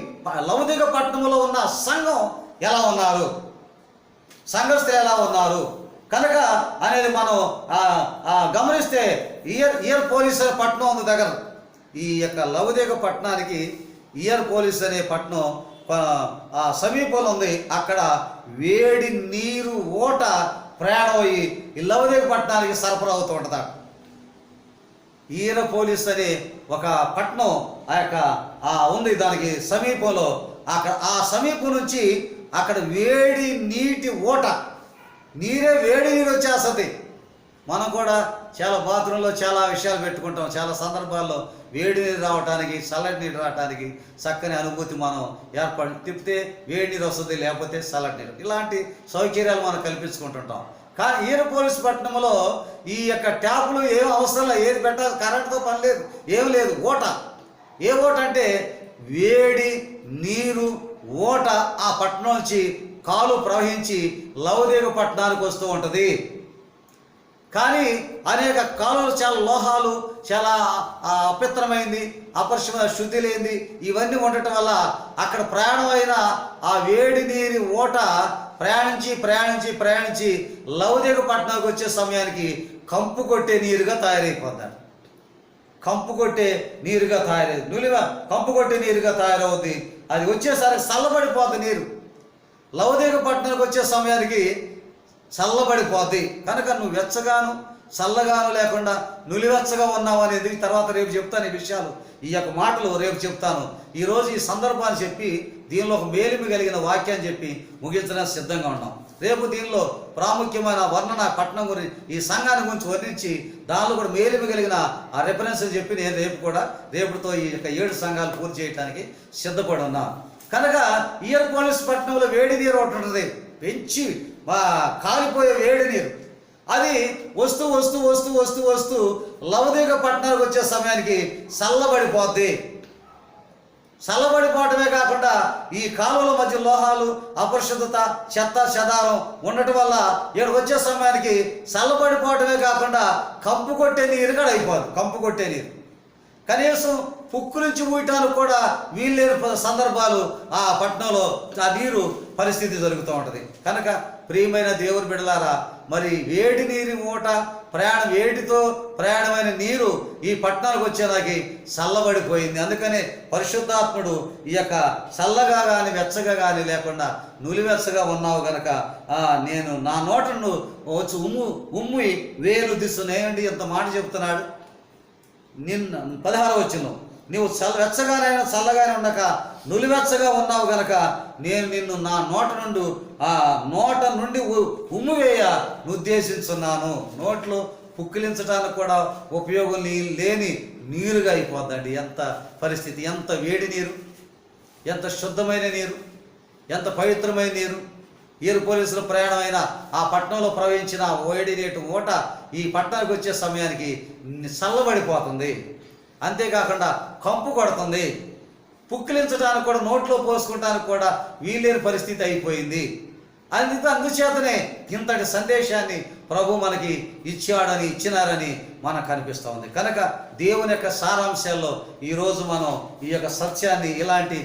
లవదీక పట్టణంలో ఉన్న సంఘం ఎలా ఉన్నారు, సంఘస్థులు ఎలా ఉన్నారు కనుక అనేది మనం గమనిస్తే ఇయర్ పోలీస్ అనే పట్టణం ఉంది దగ్గర. ఈ యొక్క లవదీక పట్టణానికి ఇయర్ పోలీస్ అనే పట్టణం సమీపంలో ఉంది. అక్కడ వేడి నీరు ఓట ప్రయాణం అయ్యి ఈ లవదీక పట్టణానికి సరఫరా అవుతూ ఉంటుంది. ఈయన పోలీస్ అనే ఒక పట్టణం ఉంది దానికి సమీపంలో. అక్కడ ఆ సమీపం నుంచి అక్కడ వేడి నీటి ఓట, వేడి నీరు వచ్చేస్తుంది. మనం కూడా చాలా బాత్రూంలో చాలా విషయాలు పెట్టుకుంటాం. చాలా సందర్భాల్లో వేడి నీరు రావడానికి, చల్లటి నీరు రావడానికి చక్కని అనుభూతి మనం ఏర్పడి తిప్పితే వేడి నీరు వస్తుంది, లేకపోతే చల్లటి నీరు, ఇలాంటి సౌకర్యాలు మనం కల్పించుకుంటుంటాం. కానీ ఈయన పోలీస్ పట్టణంలో ఈ యొక్క ట్యాపులు ఏం అవసరం లేదు, ఏది పెట్టాలి, కరెంటుతో పని లేదు, ఏం లేదు. ఓట, ఏ ఓట అంటే వేడి నీరు ఓట ఆ పట్టణం నుంచి కాలు ప్రవహించి లవదీక పట్టణానికి వస్తూ ఉంటుంది. కానీ అనేక కాలువలు చాలా లోహాలు, చాలా అపవిత్రమైంది, అపరిశుభ్ర, శుద్ధి లేనిది, ఇవన్నీ ఉండటం వల్ల అక్కడ ప్రయాణం అయిన ఆ వేడి నీరు ఓట ప్రయాణించి లవదీక పట్టణానికి వచ్చే సమయానికి కంపు కొట్టే నీరుగా తయారైపోతాడు. కంపు కొట్టే నీరుగా తయారవుద్ది. అది వచ్చేసరికి చల్లబడిపోద్ది నీరు. లవదీక పట్టణానికి వచ్చే సమయానికి చల్లబడిపోద్ది. కనుక నువ్వు వెచ్చగాను చల్లగాను లేకుండా నులివెచ్చగా ఉన్నావు అనేది తర్వాత రేపు చెప్తాను. ఈ విషయాలు, ఈ యొక్క మాటలు రేపు చెప్తాను. ఈరోజు ఈ సందర్భాన్ని చెప్పి దీనిలో ఒక మేలిమి కలిగిన వాక్యాన్ని చెప్పి ముగించడానికి సిద్ధంగా ఉన్నాం. రేపు దీనిలో ప్రాముఖ్యమైన వర్ణన పట్టణం గురించి, ఈ సంఘాన్ని గురించి వర్ణించి దానిలో కూడా మేలిమి కలిగిన ఆ రెఫరెన్స్ చెప్పి నేను రేపుతో ఈ యొక్క 7 సంఘాలు పూర్తి చేయడానికి సిద్ధపడి ఉన్నాను. కనుక ఇయర్ పోలీస్ పట్టణంలో వేడి నీరు ఒకటి ఉంటుంది, పెంచి కాలిపోయే వేడి నీరు. అది వస్తూ లవదీక పట్టణానికి వచ్చే సమయానికి చల్లబడిపోద్ది. చల్లబడిపోవటమే కాకుండా ఈ కాలువల మధ్య లోహాలు, అపరిశుద్ధత, చెత్త చెదారం ఉండటం వల్ల ఇక్కడికి వచ్చే సమయానికి చల్లబడిపోవటమే కాకుండా కంపు కొట్టే నీరు కూడా అయిపోదు. కంపు కొట్టే నీరు కనీసం పుక్కు నుంచి ఊయటానికి కూడా వీల్లేని సందర్భాలు ఆ పట్టణంలో ఆ నీరు పరిస్థితి జరుగుతూ ఉంటుంది. కనుక ప్రియమైన దేవుని బిడ్డలారా, మరి వేడి నీరు మూట వేడితో ప్రయాణమైన నీరు ఈ పట్టణాలకు వచ్చేదానికి చల్లబడిపోయింది. అందుకనే పరిశుద్ధాత్ముడు ఈ యొక్క చల్లగా కానీ వెచ్చగా కానీ లేకుండా నులివెచ్చగా ఉన్నావు గనక నేను నా నోటను వచ్చి ఉమ్మి వేలు దిస్తున్నాయండి ఎంత మాట చెప్తున్నాడు. నిన్న 16వ వచనం, నీవు వెచ్చగానైనా చల్లగానే ఉండక నులివెచ్చగా ఉన్నావు గనక నేను నిన్ను నా నోట నుండి ఉమ్ము వేయ ఉద్దేశించున్నాను. నోట్లో పుక్కిలించడానికి కూడా ఉపయోగం లేని నీరుగా అయిపోద్దండి. ఎంత పరిస్థితి, ఎంత వేడి నీరు, ఎంత శుద్ధమైన నీరు, ఎంత పవిత్రమైన నీరు. ఏరు పోలీసులు ప్రయాణమైన ఆ పట్టణంలో ప్రవహించిన వేడి నీటి మూట ఈ పట్టణానికి వచ్చే సమయానికి చల్లబడిపోతుంది. అంతేకాకుండా కంపు కొడుతుంది. పుక్కిలించడానికి కూడా నోట్లో పోసుకుంటానికి కూడా వీలేని పరిస్థితి అయిపోయింది. అందుచేతనే ఇంతటి సందేశాన్ని ప్రభు మనకి ఇచ్చినారని మనకు కనిపిస్తూ ఉంది. కనుక దేవుని యొక్క సారాంశాల్లో ఈరోజు మనం ఈ యొక్క సత్యాన్ని ఇలాంటి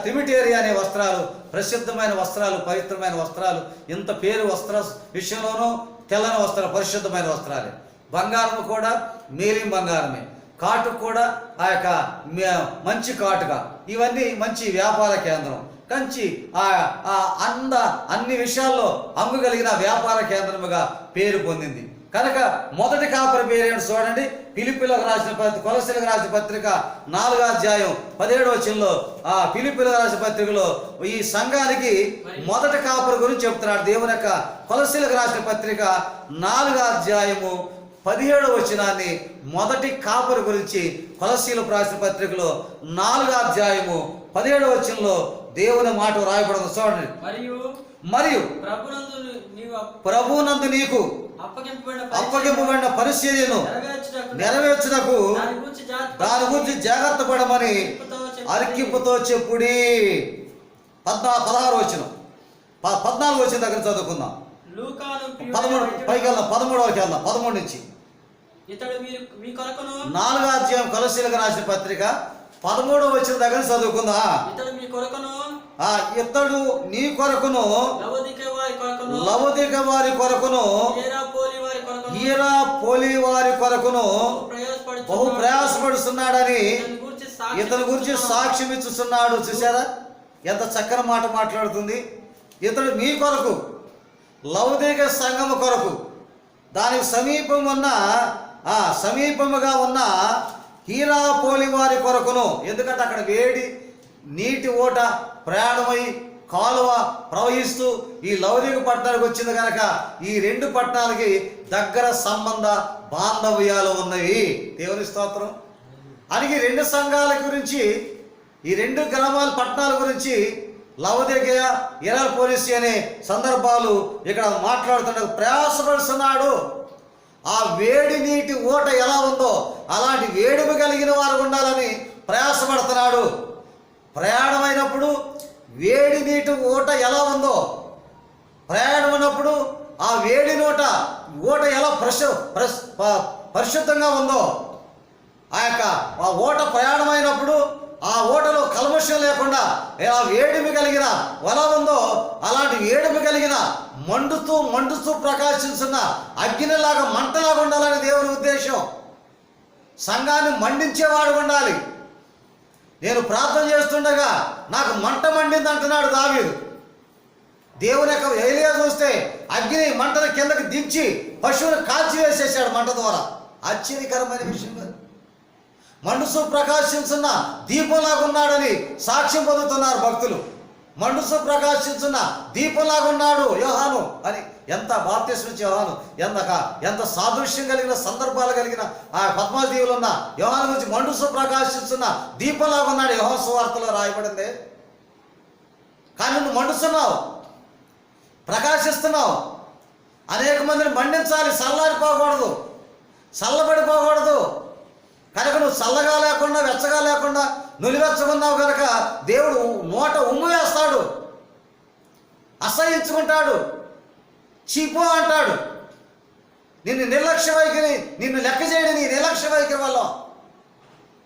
త్రిమిటేరియా అనే వస్త్రాలు, ప్రసిద్ధమైన వస్త్రాలు, పవిత్రమైన వస్త్రాలు, ఇంత పేరు వస్త్ర విషయంలోనూ తెల్లని వస్త్రాలు పరిశుద్ధమైన వస్త్రాలే. బంగారం కూడా మేలిం బంగారమే, కాటుకు కూడా ఆ యొక్క మంచి కాటుగా, ఇవన్నీ మంచి వ్యాపార కేంద్రం. కంచి అన్ని విషయాల్లో అమ్ముగలిగిన వ్యాపార కేంద్రముగా పేరు పొందింది. కనుక మొదటి కాపరి పేరేంటి చూడండి. ఫిలిప్పీలకు రాసిన కొలస్సీలకు రాసిన పత్రిక 4వ అధ్యాయం 17వ వచనంలో ఫిలిప్పీలకు రాసిన పత్రికలో ఈ సంఘానికి మొదటి కాపరి గురించి చెప్తున్నాడు. దేవుని యొక్క కొలస్సీలకు రాసిన పత్రిక 4వ అధ్యాయము 17వ వచనాన్ని మొదటి కాపరి గురించి కొలస్సీలకు రాసిన పత్రికలో 4వ అధ్యాయము 17వ వచనంలో దేవుని మాట రాయబడింది చూడండి. మరియు ప్రభునందు నీకు అప్పగింపబడిన పరిచర్యను నెరవేర్చుటకు దాని గురించి జాగ్రత్త పడమని అరికింపుతో చెప్పుడి. 16వ వచనం 14వ వచనం దగ్గర చదువుకుందాం. 13 నుంచి 4వ అధ్యాయం కొలస్సీలకు రాసిన పత్రిక 13వ వచనం దగ్గర చదువుకుందా. ఇతడు నీ కొరకును లవోదిక వారి కొరకును హీరా పోలి వారి కొరకును బహు ప్రయాసపడుతున్నాడని ఇతని గురించి సాక్ష్యం ఇస్తున్నాడు. చూసారా ఎంత చక్కని మాట మాట్లాడుతుంది. ఇతడు మీ కొరకు, లవోదిక సంఘము కొరకు, దానికి సమీపముగా ఉన్న హీరా పోలి వారి కొరకును. ఎందుకంటే అక్కడ వేడి నీటి ఓట ప్రయాణమై కాలువ ప్రవహిస్తూ ఈ లౌకిక పట్టణానికి వచ్చింది కనుక ఈ రెండు పట్టణాలకి దగ్గర సంబంధ బాంధవ్యాలు ఉన్నవి. దేవుని స్తోత్రం. అలాగే రెండు సంఘాల గురించి, ఈ రెండు గ్రామాల పట్టణాల గురించి లవోదికయ, హిరాపోలిస్ అనే సందర్భాలు ఇక్కడ మాట్లాడుతున్న ప్రయాసపడుతున్నాడు. ఆ వేడి నీటి ఓట ఎలా ఉందో అలాంటి వేడిమి కలిగిన వారు ఉండాలని ప్రయాసపడుతున్నాడు. ప్రయాణమైనప్పుడు వేడి నీటి ఓట ఎలా ఉందో, ప్రయాణమైనప్పుడు ఆ వేడి ఓట ఎలా పరిశుద్ధంగా ఉందో, ఆ ఓట ప్రయాణమైనప్పుడు ఆ ఓటలో కల్మషం లేకుండా ఆ వేడిమి కలిగిన ఎలా ఉందో అలాంటి వేడిమి కలిగిన మండుతూ ప్రకాశిస్తున్న అగ్నిలాగా మంటలాగా ఉండాలని దేవుని ఉద్దేశం. సంఘాన్ని మండించేవాడు ఉండాలి. నేను ప్రార్థన చేస్తుండగా నాకు మంట మండింది అంటున్నాడు దావీదు. దేవుని యొక్క ఏలియా చూస్తే అగ్ని మంటను కిందకి దించి పశువుని కాల్చి వేసేసాడు మంట ద్వారా. ఆశ్చర్యకరమైన విషయం. మండుసు ప్రకాశించున్న దీపంలాగా ఉన్నాడని సాక్ష్యం పొందుతున్నారు భక్తులు. మండుసు ప్రకాశించున్న దీపంలాగా ఉన్నాడు యోహాను అని. ఎంత బాప్తిస్మిచ్చే యోహాను, ఎంత సాదృశ్యం కలిగిన సందర్భాలు కలిగిన ఆ పద్మాదీవులు ఉన్న యోహాను గురించి మండుసు ప్రకాశించున్న దీపంలాగా ఉన్నాడు యోహాను సువార్తలో రాయబడింది. కానీ నువ్వు మండుస్తున్నావు, ప్రకాశిస్తున్నావు. అనేక మందిని మండించాలి, చల్లారిపోకూడదు. చల్లబడిపోకూడదు కనుక నువ్వు చల్లగా లేకుండా వెచ్చగా లేకుండా నులివెచ్చగున్నావు కనుక దేవుడు నోట ఉమ్ము వేస్తాడు, అసహించుకుంటాడు, చీపో అంటాడు. నిన్ను నిర్లక్ష్య వైఖరి, నిన్ను లెక్క చేయడం నీ నిర్లక్ష్య వైఖరి వల్ల.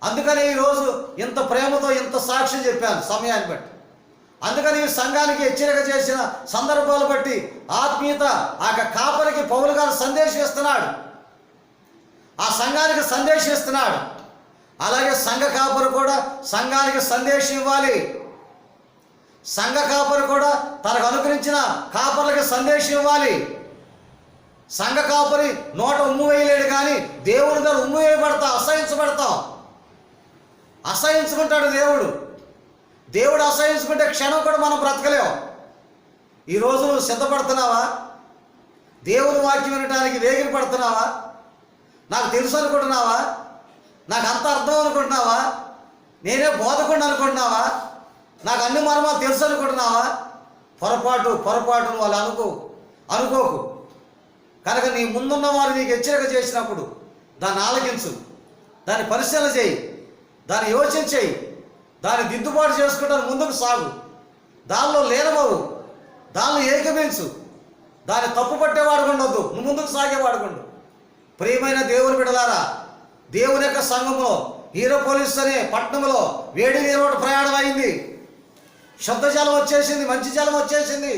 అందుకని ఈరోజు ఇంత ప్రేమతో ఇంత సాక్ష్యం చెప్పాను సమయాన్ని బట్టి. అందుకని ఈ సంఘానికి హెచ్చరిక చేసిన సందర్భాలు బట్టి ఆత్మీయత ఆ కాపరికి పౌలు గారు సందేశం ఇస్తున్నాడు, ఆ సంఘానికి సందేశం ఇస్తున్నాడు. అలాగే సంఘ కాపరు కూడా సంఘానికి సందేశం ఇవ్వాలి. సంఘ కాపరు కూడా తనకు అనుగ్రహించిన కాపర్లకి సందేశం ఇవ్వాలి. సంఘ కాపరి నోట ఉమ్ము వేయలేడు, కానీ దేవుని గారు ఉమ్ము వేయబడతాం, అసహించుకుంటాడు దేవుడు. దేవుడు అసహించుకుంటే క్షణం కూడా మనం బ్రతకలేము. ఈరోజు నువ్వు సిద్ధపడుతున్నావా? దేవుని వాక్యం వినడానికి వేగిరి పడుతున్నావా? నాకు తెలుసు అనుకుంటున్నావా? నాకు అంత అర్థం అనుకుంటున్నావా? నేనే బోధకుండా అనుకుంటున్నావా? నాకు అన్ని మర్మాలు తెలుసు అనుకుంటున్నావా? పొరపాటు నువ్వు అలా అనుకోకు. కనుక నీ ముందున్న వారు నీకు హెచ్చరిక చేసినప్పుడు దాన్ని ఆలకించు, దాన్ని పరిశీలన చేయి, దాన్ని యోచన చేయి, దాన్ని దిద్దుబాటు చేసుకుంటాను ముందుకు సాగు, దానిలో లేనబోవు, దానిలో ఏకమించు, దాన్ని తప్పు పట్టేవాడు ఉండొద్దు, నువ్వు ముందుకు సాగేవాడుకుండు. ప్రియమైన దేవుని బిడ్డలారా, దేవుని యొక్క సంఘంలో హీరోపోలిస్ అనే పట్టణంలో వేడి నీరు ప్రయాణం అయింది. శుద్ధ జలం వచ్చేసింది, మంచి జలం వచ్చేసింది.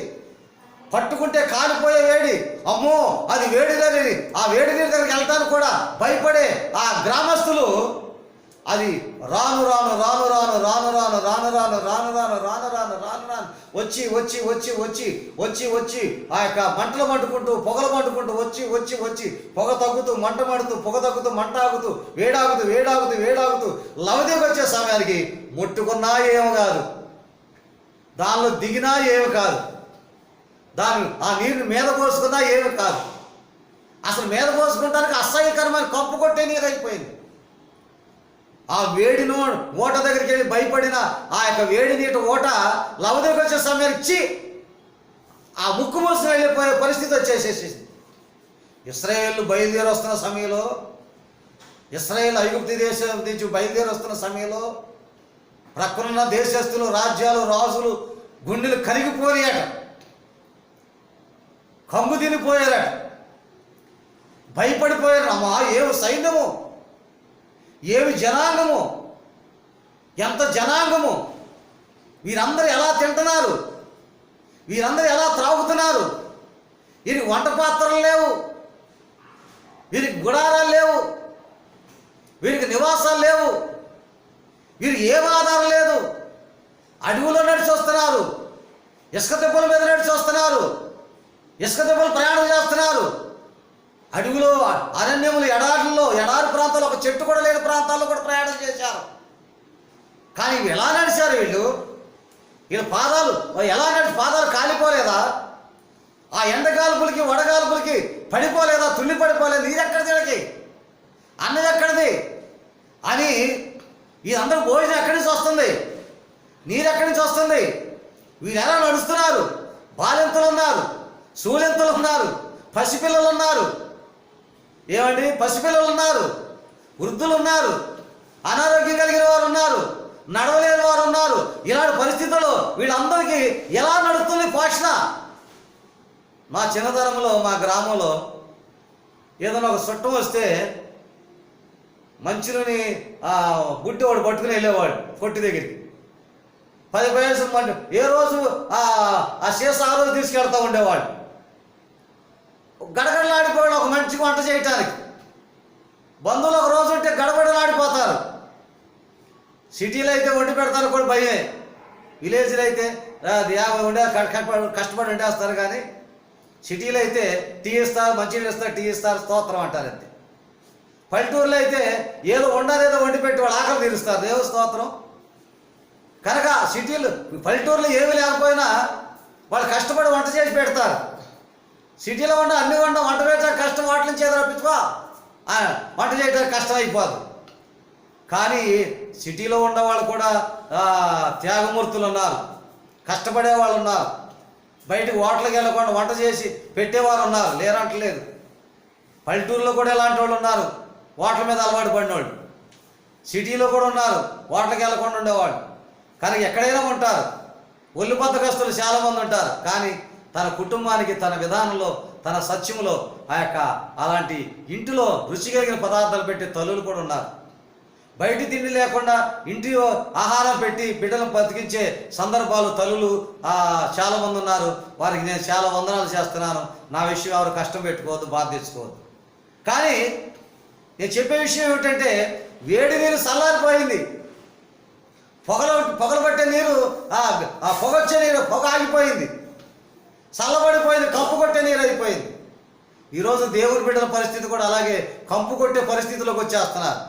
పట్టుకుంటే కాలిపోయే వేడి, అమ్మో అది వేడి నీరు, ఆ వేడి నీరు దగ్గరికి వెళ్తానికి కూడా భయపడే ఆ గ్రామస్తులు అది రాను రాను రాను రాను రాను రాను రాను రాను రాను రాను రాను రాను రాను రాను వచ్చి వచ్చి వచ్చి వచ్చి వచ్చి వచ్చి ఆ యొక్క మంటలు మంటుకుంటూ పొగలు మంటుకుంటూ వచ్చి వచ్చి వచ్చి పొగ తగ్గుతూ మంట మడుతూ పొగ తగ్గుతూ మంట ఆగుతూ వేడాగుతూ వేడాగుతూ వేడాగుతూ లవదేకి వచ్చే సమయానికి ముట్టుకున్నా ఏమో కాదు, దానిలో దిగినా ఏమి కాదు, దాన్ని ఆ నీరు మీద పోసుకున్నా ఏమి కాదు. అసలు మీద పోసుకుంటానికి అసహ్యకరమైన కప్పు కొట్టే నీరు అయిపోయింది. ఆ వేడి ఓట దగ్గరికి వెళ్ళి భయపడిన ఆ యొక్క వేడి నీటి ఓట లవదేకి వచ్చే సమయానికి ఆ ముక్కు మూసుకు వెళ్ళిపోయే పరిస్థితి వచ్చేసేసింది. ఇశ్రాయేలు బయలుదేరి వస్తున్న సమయంలో, ఇశ్రాయేలు ఐగుప్తు దేశం నుంచి బయలుదేరి వస్తున్న సమయంలో ప్రక్కనున్న దేశస్తులు, రాజ్యాలు, రాజులు గుండెలు కరిగిపోయాట, కంగు తినిపోయారట, భయపడిపోయారు. అమ్మా ఏమి సైన్యము, ఏమి జనాంగము, ఎంత జనాంగము, వీరందరూ ఎలా తింటున్నారు, వీరందరూ ఎలా త్రాగుతున్నారు, వీరికి వంట పాత్రలు లేవు, వీరికి గుడారాలు లేవు, వీరికి నివాసాలు లేవు, వీరికి ఏం ఆధారం లేదు, అడవులో నడిచి వస్తున్నారు, ఇసుక దెబ్బల మీద నడిచి వస్తున్నారు, ఇసుక దెబ్బలు ప్రయాణం చేస్తున్నారు, అడవిలో అరణ్యములు ఎడారుల్లో ఎడారి ప్రాంతాల్లో ఒక చెట్టు కూడా లేని ప్రాంతాల్లో కూడా ప్రయాణం చేశారు. కానీ ఎలా నడిచారు వీళ్ళ పాదాలు ఎలా నడిచి పాదాలు కాలిపోలేదా? ఆ ఎండగాల్పులకి వడగాల్పులకి పడిపోలేదా? తుల్లి పడిపోలేదు? నీరెక్కడిది వీళ్ళకి, అన్నది ఎక్కడిది అని వీరందరూ భోజనం ఎక్కడి నుంచి వస్తుంది, నీరు ఎక్కడి నుంచి వస్తుంది? వీరు ఎలా నడుస్తున్నారు? బాలింతలు ఉన్నారు, సూలింతలు ఉన్నారు, పసిపిల్లలు ఉన్నారు, ఏమండి పసిపిల్లలు ఉన్నారు, వృద్ధులు ఉన్నారు, అనారోగ్యం కలిగిన వారు ఉన్నారు, నడవలేని వారు ఉన్నారు. ఇలాంటి పరిస్థితుల్లో వీళ్ళందరికీ ఎలా నడుస్తుంది పోషణ? మా చిన్నతనంలో మా గ్రామంలో ఏదైనా ఒక చుట్టం వస్తే మంచిని బుట్టి వాడు పట్టుకుని వెళ్ళేవాడు కొట్టి దగ్గరికి. 10 పైసలు మంచి ఏ రోజు ఆ సీస ఆ రోజు తీసుకెళ్తూ ఉండేవాడు. గడగడలాడిపోయాడు ఒక మంచికి వంట చేయటానికి. బంధువులు ఒక రోజు ఉంటే గడగడలాడిపోతారు. సిటీలో అయితే వండి పెడతారు కూడా భయమే, విలేజ్లో అయితే అది 50 ఉండే కష్టపడి వండేస్తారు. కానీ సిటీలో అయితే టీ ఇస్తారు, మంచిగా ఇస్తారు, టీ ఇస్తారు, స్తోత్రం అంటారు అంతే. పల్లెటూరులో అయితే ఏదో వండాలేదో వండి పెట్టి వాళ్ళు ఆకలి తీరుస్తారు, దేవ స్తోత్రం. కనుక సిటీలు పల్లెటూరులో ఏమీ లేకపోయినా వాళ్ళు కష్టపడి వంట చేసి పెడతారు. సిటీలో అన్ని వంట పెట్టడానికి కష్టం, వాటిని చేత రప్పించుకో వంట చేయడానికి కష్టం అయిపోదు. కానీ సిటీలో ఉన్నవాళ్ళు కూడా త్యాగమూర్తులు ఉన్నారు, కష్టపడే వాళ్ళు ఉన్నారు, బయటకు హోటల్కి వెళ్ళకుండా వంట చేసి పెట్టేవారు ఉన్నారు, లేరంటలేదు. పల్లెటూరులో కూడా ఇలాంటి వాళ్ళు ఉన్నారు, ఓట్ల మీద అలవాటు పడిన వాళ్ళు. సిటీలో కూడా ఉన్నారు, ఓట్లకి వెళ్ళకుండా ఉండేవాళ్ళు. కానీ ఎక్కడైనా ఉంటారు. ఒళ్ళు బద్దకస్తులు చాలామంది ఉంటారు. కానీ తన కుటుంబానికి, తన విధానంలో, తన సత్యంలో అలాంటి ఇంటిలో రుచి కలిగిన పదార్థాలు పెట్టే తల్లులు కూడా ఉన్నారు. బయట తిండి లేకుండా ఇంటి ఆహారం పెట్టి బిడ్డలను బతికించే సందర్భాలు తల్లులు చాలామంది ఉన్నారు. వారికి నేను చాలా వందనాలు చేస్తున్నాను. నా విషయం ఎవరు కష్టం పెట్టుకోవద్దు, బాధ తెచ్చుకోవద్దు. కానీ నేను చెప్పే విషయం ఏమిటంటే, వేడి నీరు చల్లారిపోయింది, పొగలు పట్టే నీరు, పొగ వచ్చే నీరు పొగ ఆగిపోయింది, చల్లబడిపోయింది, కంపు కొట్టే నీరు అయిపోయింది. ఈరోజు దేవుని బిడ్డల పరిస్థితి కూడా అలాగే కంపు కొట్టే పరిస్థితిలోకి వచ్చేస్తున్నారు.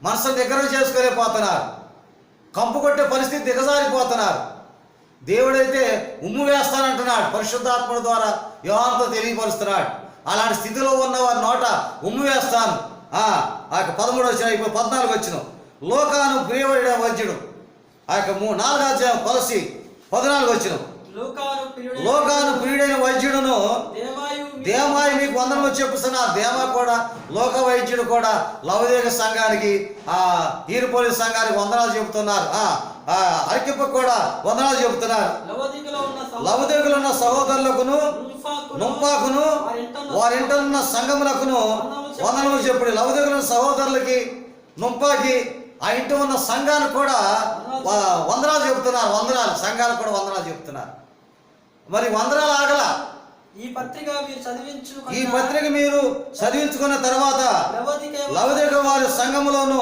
మనసును దగ్గర చేసుకోలేకపోతున్నారు, కంపు కొట్టే పరిస్థితి దిగజారిపోతున్నారు. దేవుడైతే ఉమ్ము వేస్తానంటున్నాడు, పరిశుద్ధాత్మ ద్వారా యోహానుతో తెలియపరుస్తున్నాడు. అలాంటి స్థితిలో ఉన్న వారి నోట ఉమ్ము వేస్తాను. 13 వచ్చిన 14 వచ్చిన లోకాను ప్రియమైన వైద్యుడు, 4వ అధ్యాయం కొలసి 14 వచ్చిన లోకాను ప్రియుడైన వైద్యుడును దేమాయి మీకు వందనములు చెప్పుతున్నారు. దేమా కూడా లోక వైద్యుడు కూడా లవదేక సంఘానికి, ఈరుపోలి సంఘానికి వందనాలు చెబుతున్నారు. అరకిప్ప కూడా వందనాలు చెబుతున్నారు. లవదేకులు ఉన్న సహోదరులకును నుంపాకును వారింటనున్న సంఘములకును వందనములు చెప్పుడు. లవదేకులు సహోదరులకి, నుంపాకి, ఆ ఇంటి ఉన్న సంఘానికి కూడా వందనాలు చెబుతున్నారు. వందనాలు సంఘాలకు కూడా వందనాలు చెబుతున్నారు. మరి వందనాలు ఆగల. ఈ పత్రిక మీరు చదివించుకున్న తర్వాత లవదేక వారి సంఘములోను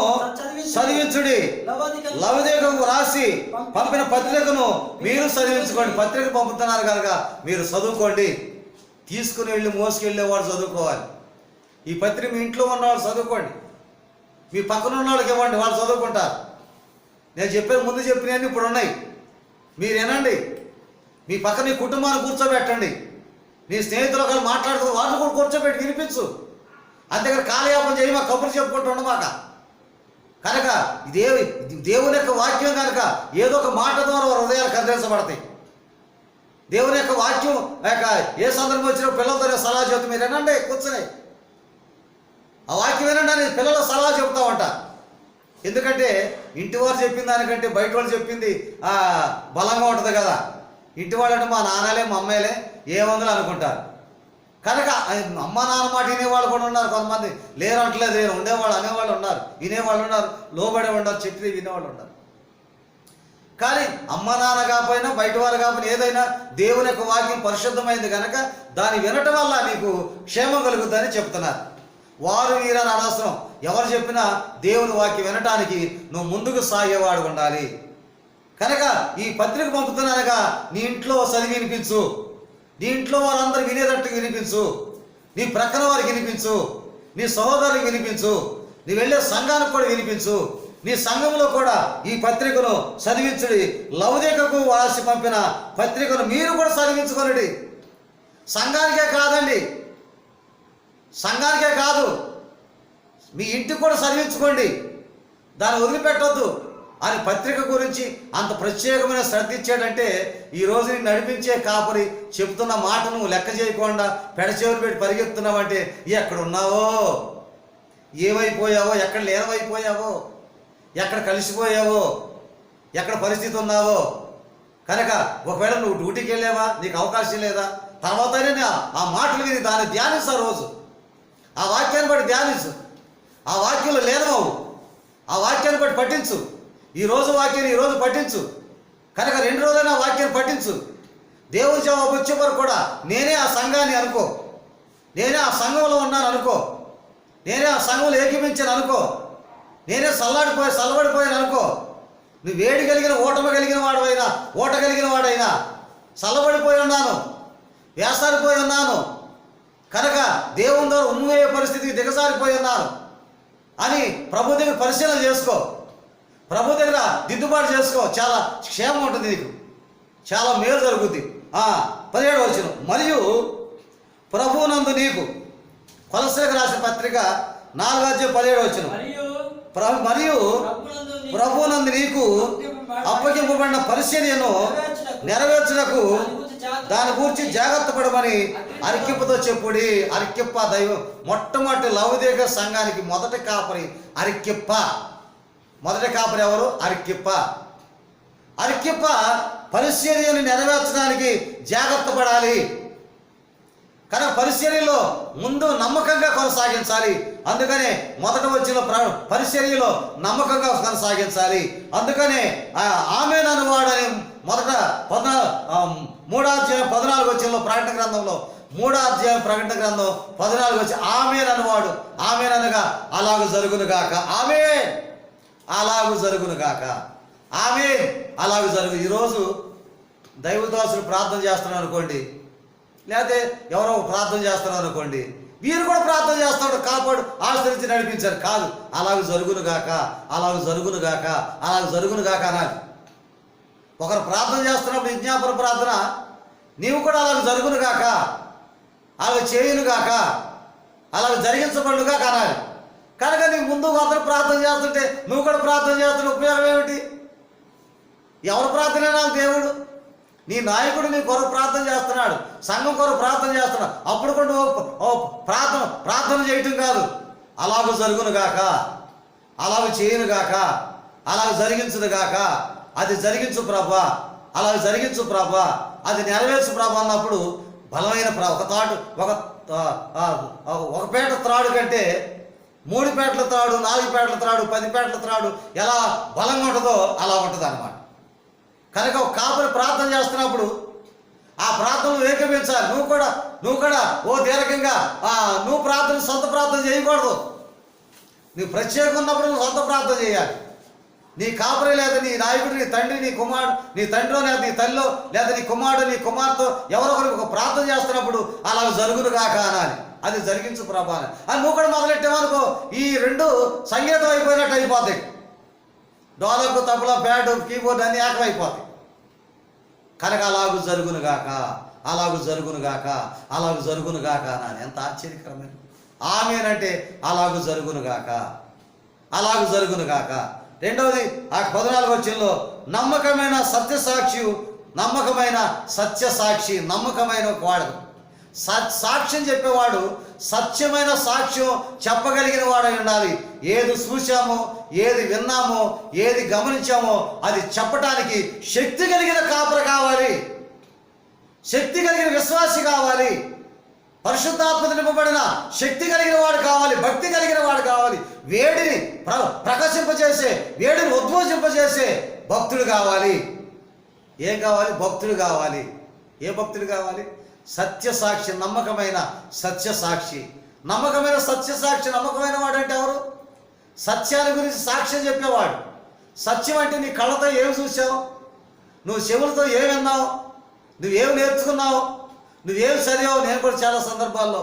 చదివించుడి. లవదేకకు రాసి పంపిన పత్రికను మీరు చదివించుకోండి. పత్రిక పంపుతున్నారు కనుక మీరు చదువుకోండి. తీసుకుని వెళ్ళి మోసుకెళ్ళేవాడు చదువుకోవాలి. ఈ పత్రిక మీ ఇంట్లో ఉన్నవాళ్ళు చదువుకోండి, మీ పక్కన ఉన్న వాళ్ళకి ఇవ్వండి, వాళ్ళు చదువుకుంటారు. నేను చెప్పే ముందు చెప్పినవన్నీ ఇప్పుడు ఉన్నాయి, మీరు వినండి. మీ పక్కన నీ కుటుంబాన్ని కూర్చోబెట్టండి. నీ స్నేహితులు ఒకళ్ళు మాట్లాడుతూ వాళ్ళు కూడా కూర్చోబెట్టి వినిపించు. అంతేకాని కాలయాపన చేయి, మా కబుర్లు చెప్పుకుంటూ ఉండమాక. కనుక దేవుని యొక్క వాక్యం కనుక ఏదో ఒక మాట ద్వారా హృదయాలు కదిలించబడతాయి. దేవుని యొక్క వాక్యం ఏ సందర్భం వచ్చినా పిల్లలతో సలహా చెబుతూ మీరు వినండి, కూర్చుని ఆ వాక్యం వినండి అని పిల్లలు సలహా చెబుతామంట. ఎందుకంటే ఇంటి వారు చెప్పిన దానికంటే బయట వాళ్ళు చెప్పింది బలంగా ఉంటుంది కదా. ఇంటి వాళ్ళు అంటే మా నాన్నలే మా అమ్మాయిలే ఏమందులు అనుకుంటారు. కనుక అమ్మ నాన్న మాట వినేవాళ్ళు కూడా ఉన్నారు, కొంతమంది లేరు అంటలేదు, లేరు ఉండేవాళ్ళు, అనేవాళ్ళు ఉన్నారు, వినేవాళ్ళు ఉన్నారు, లోబడే ఉన్నారు, చెప్పి వినేవాళ్ళు ఉన్నారు. కానీ అమ్మ నాన్న కాకపోయినా బయట వారు కాకపోయినా ఏదైనా దేవుని యొక్క వాక్యం పరిశుద్ధమైంది కనుక దాన్ని వినటం వల్ల నీకు క్షేమం కలుగుద్దని చెప్తున్నారు. వారు వీరని అనవసరం, ఎవరు చెప్పినా దేవుని వాక్యం వినటానికి నువ్వు ముందుకు సాగేవాడు ఉండాలి. కనుక ఈ పత్రిక పంపుతున్నానుగా నీ ఇంట్లో చదివి వినిపించు, నీ ఇంట్లో వారందరూ వినేటట్టు వినిపించు, నీ ప్రక్కన వారికి వినిపించు, నీ సహోదరులకు వినిపించు, నీ వెళ్ళే సంఘానికి కూడా వినిపించు. నీ సంఘంలో కూడా ఈ పత్రికను చదివించుడి. లవదేకకు వాసి పంపిన పత్రికను మీరు కూడా చదివించుకోనండి. సంఘానికే కాదండి, సంఘానికే కాదు, మీ ఇంటికి కూడా చదివించుకోండి. దాన్ని వదిలిపెట్టొద్దు. అని పత్రిక గురించి అంత ప్రత్యేకమైన శ్రద్ధ ఇచ్చాడంటే ఈరోజు నేను నడిపించే కాపరి చెప్తున్న మాటను లెక్క చేయకుండా పెడచెవులు పెట్టి పరిగెత్తున్నావంటే ఎక్కడున్నావో, ఏమైపోయావో, ఎక్కడ లీనమైపోయావో, ఎక్కడ కలిసిపోయావో, ఎక్కడ పరిస్థితి ఉన్నావో. కనుక ఒకవేళ నువ్వు డ్యూటీకి వెళ్ళావా, నీకు అవకాశం లేదా, తర్వాతనే ఆ మాటలు విని దాన్ని ధ్యానిస్తా. రోజు ఆ వాక్యాన్ని బట్టి ధ్యానించు, ఆ వాక్యంలో లీనమవు, ఆ వాక్యాన్ని బట్టి పఠించు. ఈరోజు వాక్యాన్ని ఈరోజు పఠించు. కనుక 2 రోజులైనా వాక్యాన్ని పఠించు. దేవుని జవాబు వచ్చే వరకు కూడా నేనే ఆ సంఘాన్ని అనుకో, నేనే ఆ సంఘంలో ఉన్నాను అనుకో, నేనే ఆ సంఘంలో ఏకీపించాను అనుకో, నేనే చల్లబడిపోయాను అనుకో. నువ్వు వేడి కలిగిన ఓటమి కలిగిన వాడైనా, ఓట కలిగిన వాడైనా చల్లబడిపోయి ఉన్నాను, వేసారిపోయి ఉన్నాను, కనుక దేవుని ద్వారా ఉమ్మువే పరిస్థితికి దిగజారిపోయి ఉన్నాను అని ప్రభు దగ్గర పరిశీలన చేసుకో, ప్రభు దగ్గర దిద్దుబాటు చేసుకో. చాలా క్షేమం ఉంటుంది, నీకు చాలా మేలు జరుగుద్ది. 17వ వచనం, మరియు ప్రభువునందు నీకు, కొలస్సీలకు రాసిన పత్రిక 4వ అధ్యాయం 17వ వచనం, మరియు ప్రభువునందు నీకు అప్పగింపబడిన పరిచర్యను నెరవేర్చుటకు దాని గురించి జాగ్రత్త పడమని అరికిప్పతో చెప్పుడి. అరికిప్ప దైవం మొట్టమొదటి లౌకిక సంఘానికి మొదటి కాపరి అరికిప్ప. మొదటి కాపరి ఎవరు? అరికిప్ప. అరికిప్ప పరిచర్యను నెరవేర్చడానికి జాగ్రత్త పడాలి. కనుక పరిచర్యలో ముందు నమ్మకంగా కొనసాగించాలి. అందుకనే మొదట వచ్చిన పరిచర్యలో నమ్మకంగా కొనసాగించాలి. అందుకనే ఆమేన్ అనువాడని మొదట 3వ అధ్యాయం 14 వచ్చిన ప్రకటన గ్రంథంలో 3వ అధ్యాయం ప్రకటన గ్రంథం 14 వచ్చి ఆమేన్ అనువాడు. ఆమేన్ అనగా అలాగూ జరుగును గాక. ఆమేన్ అలాగూ జరుగును గాక. ఆమేన్ అలాగూ జరుగు. ఈరోజు దైవదాసులు ప్రార్థన చేస్తున్నారు అనుకోండి, లేకపోతే ఎవరో ప్రార్థన చేస్తున్నారు అనుకోండి, వీరు కూడా ప్రార్థన చేస్తాడు, కాపాడు, ఆశ్రయించి నడిపించారు. కాదు, అలాగ జరుగును గాక, అలాగ జరుగును గాక, అలాగ జరుగును గాక అనాలి. ఒకరు ప్రార్థన చేస్తున్నప్పుడు విజ్ఞాపన ప్రార్థన, నీవు కూడా అలాగ జరుగును గాక, అలాగ చేయును గాక, అలాగ జరిగించబడును గాక అనాలి. కనుక నీకు ముందు అతను ప్రార్థన చేస్తుంటే నువ్వు కూడా ప్రార్థన చేస్తున్న ఉపయోగం ఏమిటి? ఎవరు ప్రార్థన నాకు దేవుడు? నీ నాయకుడు నీ కొరకు ప్రార్థన చేస్తున్నాడు, సంఘం కొరకు ప్రార్థన చేస్తున్నాడు. అప్పుడు కూడా ప్రార్థన చేయటం కాదు. అలాగ జరుగును గాక, అలాగ చేయను గాక, అలాగ జరిగించును గాక, అది జరిగించు ప్రభా, అలాగ జరిగించు ప్రభా, అది నెరవేర్చు ప్రభా అన్నప్పుడు బలమైన ఒక పేట త్రాడు కంటే 3 పేటల త్రాడు, 4 పేటల త్రాడు, 10 పేటల త్రాడు ఎలా బలంగా ఉంటుందో అలా ఉంటుంది అన్నమాట. కనుక ఒక కాపరి ప్రార్థన చేస్తున్నప్పుడు ఆ ప్రార్థనలు ఏకమించాలి. నువ్వు కూడా ఓ దీర్ఘంగా నువ్వు సొంత ప్రార్థన చేయకూడదు. నువ్వు ప్రత్యేకంగా ఉన్నప్పుడు నువ్వు సొంత ప్రార్థన చేయాలి. నీ కాపరి లేదా నీ నాయకుడు, నీ తండ్రి, నీ కుమారుడు, నీ తండ్రిలో లేదా నీ తల్లిలో లేదా నీ కుమారుడు, నీ కుమార్తె ఎవరొకరు ఒక ప్రార్థన చేస్తున్నప్పుడు అలా జరుగును గాక అనాలి. అది జరిగించు ప్రభా అని నువ్వు కూడా మొదలెట్టామనుకో, ఈ 2 సంగీతం అయిపోయినట్టు అయిపోతాయి. డోలకు, తబలా, బ్యాడ్, కీబోర్డ్ అన్నీ ఏకమైపోతాయి. కనుక అలాగూ జరుగును గాక, అలాగూ జరుగును గాక, అలాగూ జరుగును గాక అనాలి. ఎంత ఆశ్చర్యకరమైన ఆమేనంటే అలాగూ జరుగును గాక, అలాగూ జరుగును గాక. రెండవది 14వ వచనంలో నమ్మకమైన సత్యసాక్షి, నమ్మకమైన సత్యసాక్షి, నమ్మకమైన వాడు, సాక్ష్యం చెప్పేవాడు సత్యమైన సాక్ష్యం చెప్పగలిగిన వాడై ఉండాలి. ఏది చూసామో, ఏది విన్నామో, ఏది గమనించామో అది చెప్పటానికి శక్తి కలిగిన కాపరి కావాలి, శక్తి కలిగిన విశ్వాసి కావాలి, పరిశుద్ధాత్మతో నింపబడిన శక్తి కలిగిన వాడు కావాలి, భక్తి కలిగిన వాడు కావాలి, వేడిని ప్రకాశింపజేసే, వేడిని ఉద్భవింపజేసే భక్తుడు కావాలి. ఏం కావాలి? భక్తుడు కావాలి. ఏ భక్తుడు కావాలి? సత్యసాక్షి, నమ్మకమైన సత్యసాక్షి. నమ్మకమైన సత్యసాక్షి, నమ్మకమైన వాడు అంటే ఎవరు? సత్యాల గురించి సాక్ష్యం చెప్పేవాడు. సత్యం అంటే నీ కళ్ళతో ఏమి చూసావు, నువ్వు చెవులతో ఏమి విన్నావు, నువ్వేమి నేర్చుకున్నావు, నువ్వేమి చదివావు. నేను కూడా చాలా సందర్భాల్లో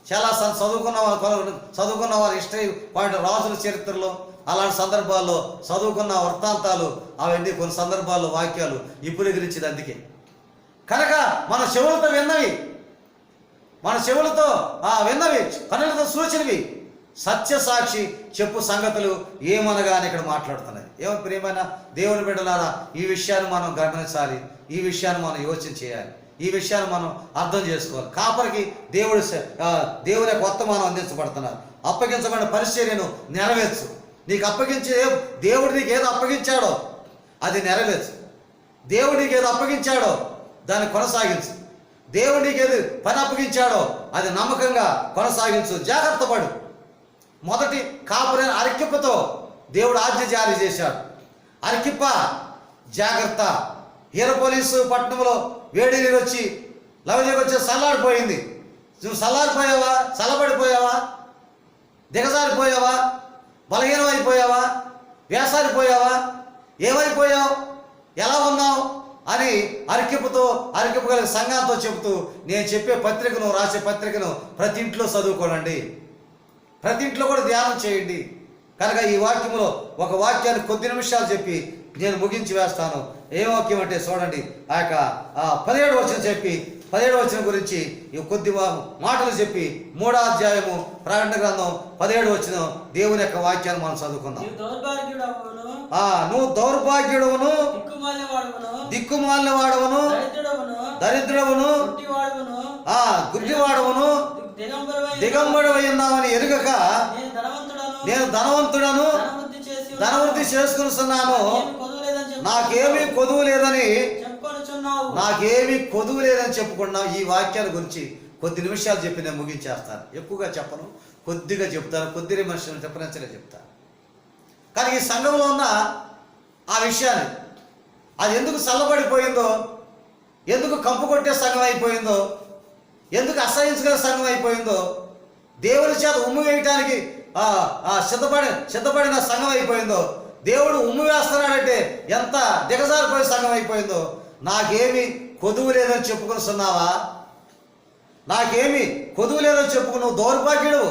చాలా చదువుకున్న వారి హిస్టరీ పాయింట్, రాజుల చరిత్రలో అలాంటి సందర్భాల్లో చదువుకున్న వృత్తాంతాలు అవన్నీ కొన్ని సందర్భాల్లో వాక్యాలు ఇప్పుడు గురించింది. అందుకే కనుక మన చెవులతో విన్నవి, మన చెవులతో విన్నవి, కనులతో సూచనవి సత్యసాక్షి చెప్పు సంగతులు ఏమనగా అని ఇక్కడ మాట్లాడుతున్నది. ఏమో ప్రియమైన దేవుని బిడ్డలారా, ఈ విషయాన్ని మనం గమనించాలి, ఈ విషయాన్ని మనం యోచన చేయాలి, ఈ విషయాన్ని మనం అర్థం చేసుకోవాలి. కాపరికి దేవుని వర్తమానం అందించబడుతున్నారు. అప్పగించబడిన పరిచర్యను నెరవేర్చు. నీకు అప్పగించే దేవుడు నీకు ఏదో అప్పగించాడో అది నెరవేర్చు. దేవుడు నీకు ఏదో అప్పగించాడో దాన్ని కొనసాగించు. దేవుడు నీకు ఏది పని అప్పగించాడో అది నమ్మకంగా కొనసాగించు. జాగ్రత్త పడు. మొదటి కాపురైన అరికిప్పతో దేవుడు ఆజ్ఞ జారీ చేశాడు. అరికిప్ప జాగ్రత్త. హీరపోలీసు పట్టణంలో వేడి నీరు వచ్చి లవజకు వచ్చి చల్లారిపోయింది. నువ్వు చల్లారిపోయావా? చల్లబడిపోయావా? దిగజారిపోయావా? బలహీనం అయిపోయావా? వేసారిపోయావా? ఏమైపోయావు? ఎలా ఉన్నావు అని అరికిప్ప కలిగిన సంఘంతో చెబుతూ, నేను చెప్పే పత్రికను, రాసే పత్రికను ప్రతి ఇంట్లో చదువుకోనండి, ప్రతి ఇంట్లో కూడా ధ్యానం చేయండి. కనుక ఈ వాక్యంలో ఒక వాక్యాన్ని కొద్ది నిమిషాలు చెప్పి నేను ముగించి వేస్తాను. ఏ వాక్యం అంటే చూడండి, ఆ యొక్క 17వ వచనం చెప్పి 17వ వచనం గురించి ఈ కొద్ది మాటలు చెప్పి 3వ అధ్యాయము ప్రకటన గ్రంథం 17వ వచనం దేవుని యొక్క వాక్యాన్ని మనం చదువుకుందాం. నువ్వు దౌర్భాగ్యుడవును, దిక్కుమాలిన వాడవును, దరిద్రుడవును, గుడ్డివాడవును, దిగంబరుడై ఉన్నావని ఎరుగక నేను ధనవంతుడను, ధనవృద్ధి చేసుకున్నాను, నాకేమీ కొదువు లేదని చెప్పుకున్నావు. ఈ వాక్యాల గురించి కొద్ది నిమిషాలు చెప్పి నేను ముగించేస్తాను. ఎక్కువగా చెప్పను, కొద్దిగా చెప్తాను, కొద్ది నిమిషాలు చెప్పనచ్చలే చెప్తాను. కానీ ఈ సంఘంలో ఉన్న ఆ విషయాన్ని, అది ఎందుకు చల్లబడిపోయిందో, ఎందుకు కంపు కొట్టే సంఘం అయిపోయిందో, ఎందుకు అసహించుకునే సంఘం అయిపోయిందో, దేవుని చేత ఉమ్ము వేయటానికి సిద్ధపడిన సంఘం అయిపోయిందో, దేవుడు ఉమ్ము వేస్తున్నాడంటే ఎంత దిగజారిపోయే సంఘం అయిపోయిందో, నాకేమి కొదువు లేదని చెప్పుకున్నావా? నాకేమి కొదువు లేదని చెప్పుకు నువ్వు దౌర్భాగ్యుడు,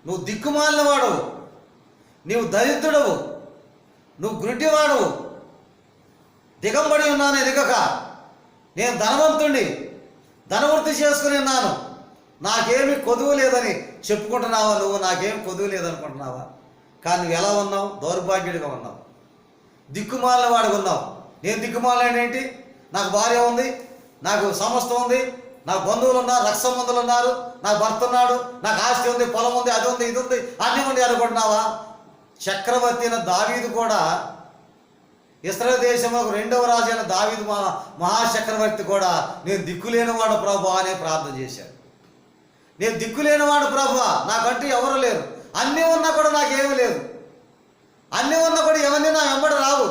నువ్వు దిక్కుమాలిన వాడవు, నీవు దరిద్రుడవు, నువ్వు గుడ్డివాడవు, దిగంబడి ఉన్నాను ఎదుగక నేను ధనవంతుణ్ణి, ధనవృద్ధి చేసుకుని ఉన్నాను, నాకేమీ కొదువు లేదని చెప్పుకుంటున్నావా? నువ్వు నాకేమి కొదువు లేదనుకుంటున్నావా? కానీ నువ్వు ఎలా ఉన్నావు? దౌర్భాగ్యుడిగా ఉన్నావు, దిక్కుమాలిన వాడిగా ఉన్నావు. నేను దిక్కుమాలిన ఏంటి? నాకు భార్య ఉంది, నాకు సమస్తం ఉంది, నాకు బంధువులు ఉన్నారు, రక్త సంబంధులు ఉన్నారు, నాకు భర్త ఉన్నాడు, నాకు ఆస్తి ఉంది, పొలం ఉంది, అది ఉంది, ఇది ఉంది, అన్నీ ఉంది అనుకుంటున్నావా? చక్రవర్తి అయిన దావీదు కూడా, ఇశ్రాయేలు దేశంలో 2వ రాజు అయిన దావీదు మహాచక్రవర్తి కూడా నేను దిక్కులేనివాడు ప్రభువా అనే ప్రార్థన చేశాడు. నేను దిక్కులేనివాడు ప్రభువా, నాకంటూ ఎవరు లేరు, అన్నీ ఉన్నా కూడా నాకేమీ లేదు, అన్నీ ఉన్నా కూడా ఇవన్నీ నా వెంబడి రావు,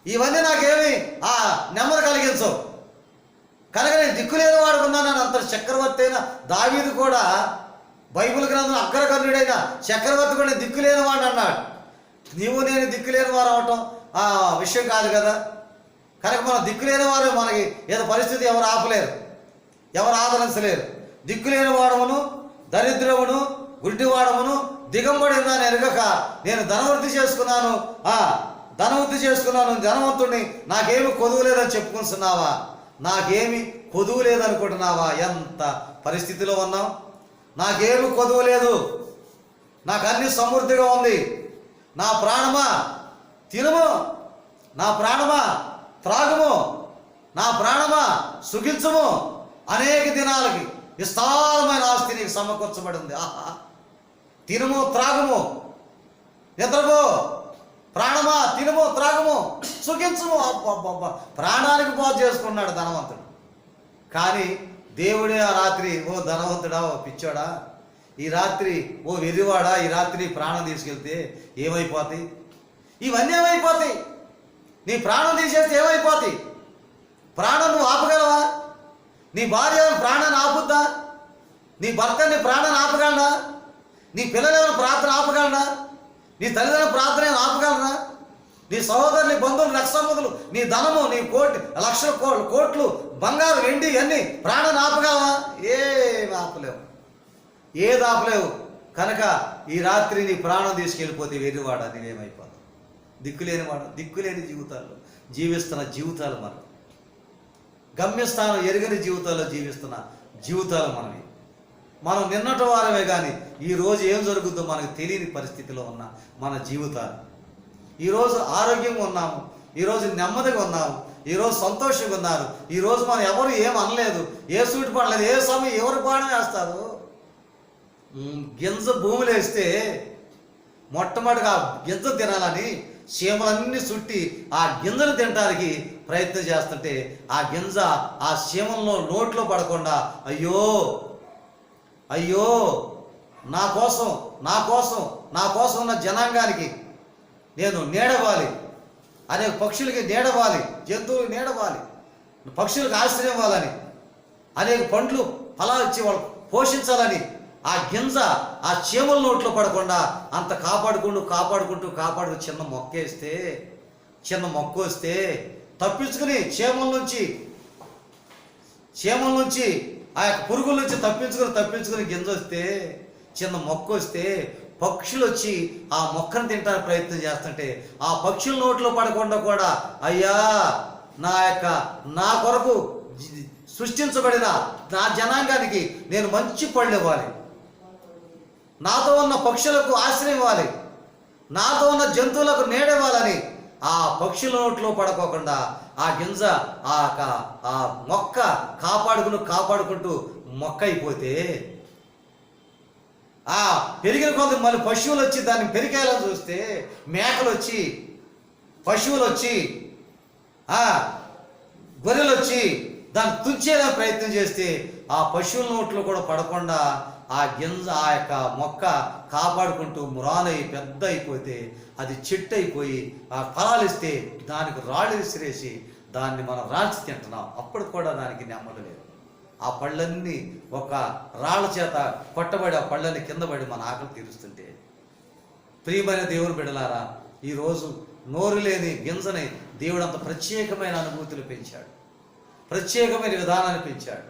ఇవన్నీ నాకేమి నెమ్మది కలిగించవు, కనుక నేను దిక్కులేని వాడుకున్నాను. అంత చక్రవర్తి అయిన దావీదు కూడా, బైబిల్ గ్రంథం అగ్రగణ్యుడైన చక్రవర్తి కూడా దిక్కులేని వాడు అన్నాడు. నీవు నేను దిక్కులేని వారు అవటం విషయం కాదు కదా. కనుక మనం దిక్కులేని వారు, మనకి ఏదో పరిస్థితి ఎవరు ఆపలేరు, ఎవరు ఆదరించలేరు. దిక్కులేని వాడమును, దరిద్రమును, గుడ్డివాడమును, దిగంబడి ఉన్నాను ఎరగక నేను ధనవృద్ధి చేసుకున్నాను, ధనవంతుడిని, నాకేమి కొదువు లేదని చెప్పుకుంటున్నావా? నాకేమి కొదువు లేదనుకుంటున్నావా? ఎంత పరిస్థితిలో ఉన్నావు? నాకేమి కొదువు లేదు, నాకు అన్ని సమృద్ధిగా ఉంది. నా ప్రాణమా తినుము, నా ప్రాణమా త్రాగుము, నా ప్రాణమా సుఖించుము, అనేక దినాలకి విస్తారమైన ఆస్తి నీకు సమకూర్చబడి ఉంది. ఆహా, తినుము, త్రాగుము, నిద్రపో, ప్రాణమా తినుము, త్రాగుము, సుఖించుము. అబ్బబ్బబ్బా, ప్రాణానికి బాగు చేసుకున్నాడు ధనవంతుడు. కానీ దేవుడే ఆ రాత్రి, ఓ ధనవంతుడా, ఓ పిచ్చోడా, ఈ రాత్రి ఓ వెర్రివాడా, ఈ రాత్రి ప్రాణం తీసుకెళ్తే ఏమైపోతాయి? ఇవన్నీ ఏమైపోతాయి? నీ ప్రాణం తీసేస్తే ఏమైపోతాయి? ప్రాణం నువ్వు ఆపగలవా? నీ భార్య ప్రాణాన్ని ఆపుద్దా? నీ భర్త నీ ప్రాణాన్ని ఆపగలనా? నీ పిల్లలు ప్రార్థన ఆపగలనా? నీ తల్లిదండ్రుల ప్రార్థన ఆపగలరా? నీ సహోదరు, నీ బంధువులు, రక్త సంబంధులు, నీ ధనము, నీ లక్షల కోట్లు బంగారు వెండి అన్నీ ప్రాణాన్ని ఆపగలవా? ఏమి ఆపలేవు, ఏది ఆపలేవు. కనుక ఈ రాత్రి నీ ప్రాణం తీసుకెళ్ళిపోతే వెర్రివాడా, నీవేమైపోతావు? దిక్కులేనివాడు, దిక్కులేని జీవితాల్లో జీవిస్తున్న జీవితాలు మనం, గమ్యస్థానం ఎరుగని జీవితాల్లో జీవిస్తున్న జీవితాలు మనవి. మనం నిన్నటి వారమే కానీ ఈరోజు ఏం జరుగుతుందో మనకు తెలియని పరిస్థితిలో ఉన్న మన జీవితాలు. ఈరోజు ఆరోగ్యంగా ఉన్నాము, ఈరోజు నెమ్మదిగా ఉన్నాము, ఈరోజు సంతోషంగా ఉన్నారు, ఈరోజు మనం ఎవరు ఏం అనలేదు, ఏ సూటి పడలేదు, ఏ సమయం ఎవరు పాడం వేస్తారు? గింజ భూమిలో వేస్తే మొట్టమొదటిగా ఆ గింజ తినాలని చీమలన్నీ చుట్టి ఆ గింజను తినడానికి ప్రయత్నం చేస్తుంటే ఆ గింజ ఆ చీమల్లో నోట్లో పడకుండా అయ్యో అయ్యో నా కోసం ఉన్న జనాంగానికి నేను నీడవాలి, అనేక పక్షులకి నీడవాలి, జంతువులకు నీడవాలి, పక్షులకు ఆశ్రయం ఇవ్వాలని, అనేక పండ్లు ఫలాలు ఇచ్చి వాళ్ళు పోషించాలని ఆ గింజ ఆ చీమల నోట్లో పడకుండా అంత కాపాడుకుంటూ చిన్న మొక్క వస్తే తప్పించుకుని చీమల నుంచి ఆ యొక్క పురుగుల నుంచి తప్పించుకుని గింజ వస్తే, చిన్న మొక్క వస్తే పక్షులు వచ్చి ఆ మొక్కను తినడానికి ప్రయత్నం చేస్తుంటే ఆ పక్షుల నోట్లో పడకుండా కూడా అయ్యా నా కొరకు సృష్టించబడిన నా జనాంగానికి నేను మంచి పళ్ళు ఇవ్వాలి, నాతో ఉన్న పక్షులకు ఆశ్రయం ఇవ్వాలి, నాతో ఉన్న జంతువులకు నీడివ్వాలని ఆ పక్షుల నోట్లో పడుకోకుండా ఆ గింజ ఆ మొక్క కాపాడుకుంటూ మొక్క అయిపోతే ఆ పెరిగిన కొంత మళ్ళీ పశువులు వచ్చి దాన్ని పెరికేయాలని చూస్తే, మేకలు వచ్చి, పశువులు వచ్చి, గొర్రెలు వచ్చి దాన్ని తుంచేయాలని ప్రయత్నం చేస్తే ఆ పశువుల నోట్లో కూడా పడకుండా ఆ గింజ ఆ యొక్క మొక్క కాపాడుకుంటూ మురానై పెద్ద అయిపోతే అది చెట్టు అయిపోయి ఆ ఫలాలు ఇస్తే దానికి రాళ్ళు విసిరేసి దాన్ని మనం రాల్చి తింటున్నాం. అప్పుడు కూడా దానికి నెమ్మది లేదు. ఆ పళ్ళన్నీ ఒక రాళ్ళ చేత కొట్టబడి ఆ పళ్ళని కింద పడి మన ఆకలి తీరుస్తుంటే, ప్రియమైన దేవుని బిడ్డలారా, ఈరోజు నోరు లేని గింజని దేవుడు అంత ప్రత్యేకమైన అనుభూతులు పెంచాడు, ప్రత్యేకమైన విధానాన్ని పెంచాడు.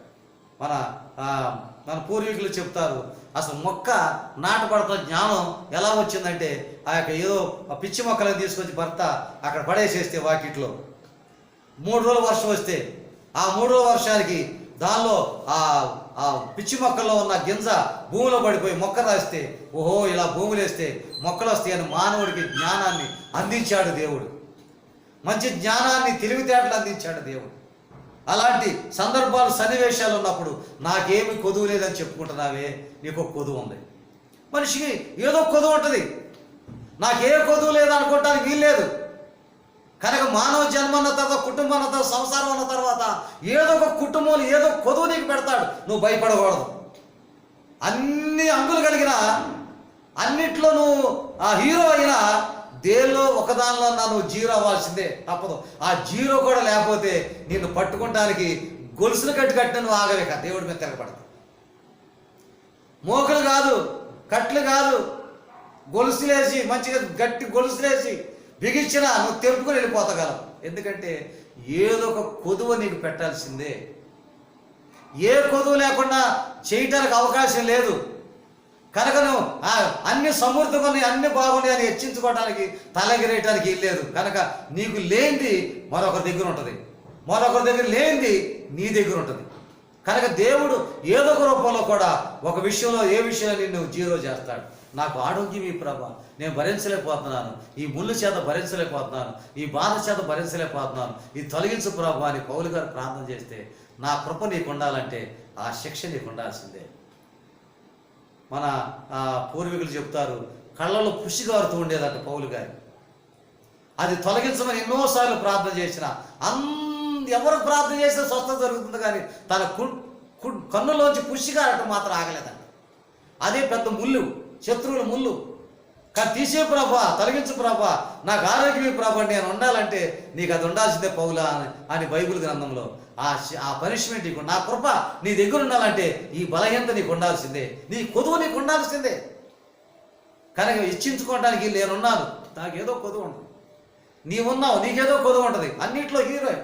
మన పూర్వీకులు చెప్తారు, అసలు మొక్క నాటపడతా జ్ఞానం ఎలా వచ్చిందంటే ఆ యొక్క ఏదో పిచ్చి మొక్కలను తీసుకొచ్చి భర్త అక్కడ పడేసేస్తే వాకిట్లో 3 రోజులు వర్షం వస్తే ఆ 3 రోజుల వర్షానికి దానిలో ఆ పిచ్చి మొక్కల్లో ఉన్న గింజ భూమిలో పడిపోయి మొక్క రాస్తే, ఓహో ఇలా భూములు వేస్తే మొక్కలు వస్తాయని మానవుడికి జ్ఞానాన్ని అందించాడు దేవుడు. మంచి జ్ఞానాన్ని, తెలివితేటలు అందించాడు దేవుడు. అలాంటి సందర్భాలు, సన్నివేశాలు ఉన్నప్పుడు నాకేమి కొదువు లేదని చెప్పుకుంటున్నావే, నీకు ఒక కొదువు ఉంది. మనిషికి ఏదో కొదువు ఉంటుంది, నాకే కొదువు లేదనుకోవటానికి వీల్లేదు. కనుక మానవ జన్మ అన్న తర్వాత, కుటుంబం అన్న తర్వాత, సంసారం అన్న తర్వాత ఏదో ఒక కుటుంబంలో ఏదో కొదువు నీకు పెడతాడు. నువ్వు భయపడకూడదు. అన్ని అంగులు కలిగిన, అన్నిట్లో నువ్వు ఆ హీరో అయినా దేనిలో ఒకదానిలో నువ్వు జీరో అవ్వాల్సిందే, తప్పదు. ఆ జీరో కూడా లేకపోతే నిన్ను పట్టుకుంటానికి గొలుసులు కట్టిన నువ్వు ఆగలేక దేవుడి మీద తిరగబడతావు. మోకలు కాదు, కట్లు కాదు, గొలుసులేసి మంచిగా గట్టి గొలుసులేసి బిగించినా నువ్వు తెంపుకొని వెళ్ళిపోతగలవు. ఎందుకంటే ఏదో ఒక కొదువ నీకు పెట్టాల్సిందే. ఏ కొదువు లేకుండా చేయటానికి అవకాశం లేదు. కనుక నువ్వు అన్ని సమృద్ధిగా ఉన్నాయి, అన్ని బాగున్నాయి అని హెచ్చించుకోవడానికి, తలగిరేయటానికి లేదు. కనుక నీకు లేనిది మరొకరి దగ్గర ఉంటుంది, మరొకరి దగ్గర లేనిది నీ దగ్గర ఉంటుంది. కనుక దేవుడు ఏదో ఒక రూపంలో కూడా ఒక విషయంలో, ఏ విషయంలో నిన్ను జీరో చేస్తాడు. నాకు ఆరోగ్యం ఈ ప్రభా, నేను భరించలేకపోతున్నాను, ఈ ముళ్ళు చేత భరించలేకపోతున్నాను, ఈ బాధ చేత భరించలేకపోతున్నాను, ఇది తొలగించు ప్రభా అని పౌలు గారు ప్రార్థన చేస్తే, నా కృప నీకు ఉండాలంటే ఆ శిక్ష నీకు ఉండాల్సిందే. మన పూర్వీకులు చెప్తారు, కళ్ళలో పుష్టిగారుతూ ఉండేదట పౌలు గారు. అది తొలగించమని ఎన్నోసార్లు ప్రార్థన చేసిన, ఎవరు ప్రార్థన చేసినా స్వస్థత జరుగుతుంది, కానీ తన కన్నులోంచి పుష్టిగారటం మాత్రం ఆగలేదంట. అదే పెద్ద ముళ్ళు, శత్రువుల ముళ్ళు. కానీ తీసే ప్రభా, తొలగించు ప్రభా, నాకు ఆరోగ్యమే ప్రభా, నేను ఉండాలంటే నీకు అది ఉండాల్సిందే పౌలా అని బైబిల్ గ్రంథంలో ఆ పనిష్మెంట్ నీకు, నా కృప నీ దగ్గర ఉండాలంటే ఈ బలహీనత నీకు ఉండాల్సిందే, నీ కొదువు నీకు ఉండాల్సిందే. కనుక ఇచ్చించుకోవడానికి నేనున్నాను, నాకేదో కొదువు ఉంటుంది. నీవున్నావు, నీకేదో కొదువు ఉంటుంది. అన్నింటిలో హీరో,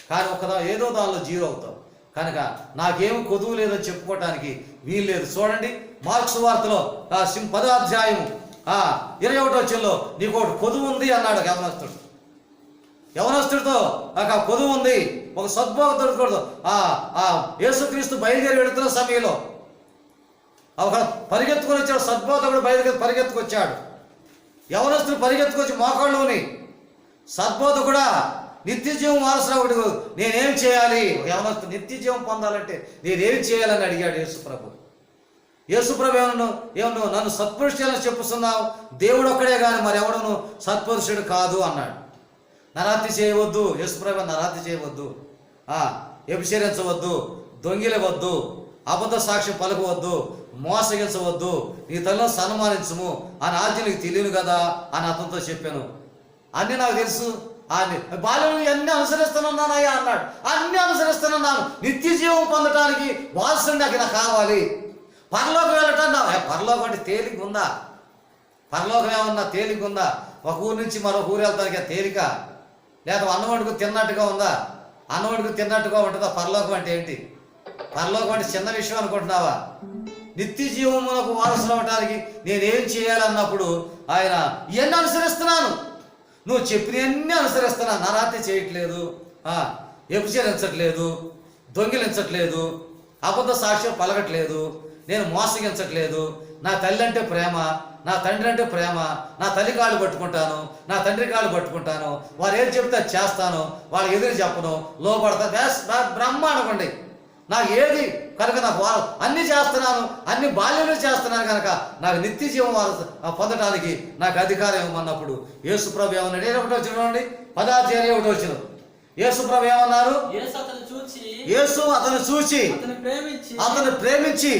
కానీ ఏదో దానిలో జీరో అవుతావు. కనుక నాకేం కొదువు లేదని చెప్పుకోవటానికి వీల్లేదు. చూడండి, మార్క్స్ వార్తలో 10వ అధ్యాయము 21వ వచనంలో నీకు ఒకటి కొదువు ఉంది అన్నాడు యవనస్తుడితో. నాకు ఆ కొదువు ఉంది, ఒక సద్భోగతుడు యేసుక్రీస్తు బయలుదేరి వెళుతున్న సమయంలో ఒక పరిగెత్తుకొని వచ్చాడు. సద్భోగతుడు పరిగెత్తుకొచ్చాడు. యవనస్తుడు పరిగెత్తుకొచ్చి మోకాళ్ళుని, సద్బోధకుడా నిత్య జీవం వారసుడు నేనేం చేయాలి, యవనస్తుడు నిత్య జీవం పొందాలంటే నేనేం చేయాలని అడిగాడు యేసుప్రభు. యేసుప్రభు ఏమను నన్ను సత్పురుషులని చెప్పుతున్నావు, దేవుడు ఒక్కడే కానీ మరి ఎవడను సత్పురుషుడు కాదు అన్నాడు. నరాత్రి చేయవద్దు, యేసుప్రభు నరాత్రి చేయవద్దు, వ్యభిచరించవద్దు, దొంగిలవద్దు, అబద్ధ సాక్ష్యం పలకవద్దు, మోసగించవద్దు, నీ తల్లిని సన్మానించము అని ఆజ్ఞ నీకు తెలియను కదా అని అతనితో చెప్పాను. అన్నీ నాకు తెలుసు, బాల్యం అన్నీ అనుసరిస్తున్నానయ్యా అన్నాడు. అన్నీ అనుసరిస్తున్నాను, నిత్య జీవం పొందటానికి వారసుడు నాకు కావాలి, పరలోకం వెళ్ళటానికి. పరలోకం అంటే తేలిక ఉందా? పరలోకం ఏమన్నా తేలిక ఉందా? ఒక ఊరు నుంచి మరొక ఊరు వెళ్తానికి తేలిక? లేదా అన్నవాడికి తిన్నట్టుగా ఉందా? అన్నవాడికి తిన్నట్టుగా ఉంటుందా? పరలోకం అంటే ఏంటి? పరలోకం అంటే చిన్న విషయం అనుకుంటున్నావా? నిత్య జీవములకు వారసులు అవటానికి నేనేం చేయాలన్నప్పుడు ఆయన ఇవన్నీ అనుసరిస్తున్నాను, నువ్వు చెప్పినవన్నీ అనుసరిస్తున్నాను. నరాత్రి చేయట్లేదు, వ్యభిచరించట్లేదు, దొంగిలించట్లేదు, అబద్ధ సాక్ష్యం పలకట్లేదు, నేను మోసగించట్లేదు, నా తల్లి అంటే ప్రేమ, నా తండ్రి అంటే ప్రేమ, నా తల్లి కాళ్ళు పట్టుకుంటాను, నా తండ్రి కాళ్ళు పట్టుకుంటాను, వారు ఏది చెప్తే అది చేస్తాను, వాళ్ళకి ఎదురు చెప్పను, లోపడతా బ్రహ్మాండకండి. నాకు ఏది కనుక నాకు అన్ని చేస్తున్నాను, అన్ని బాల్యంలో చేస్తున్నాను కనుక నాకు నిత్య జీవం పొందడానికి నాకు అధికారం ఇవ్వమన్నప్పుడు యేసుప్రభు ఏమన్నాడు? ఒకటి వచ్చిన చూడండి, 16 ఒకటి వచ్చిన యేసుప్రభు ఏమన్నారు? యేసు అతను చూచి అతను ప్రేమించి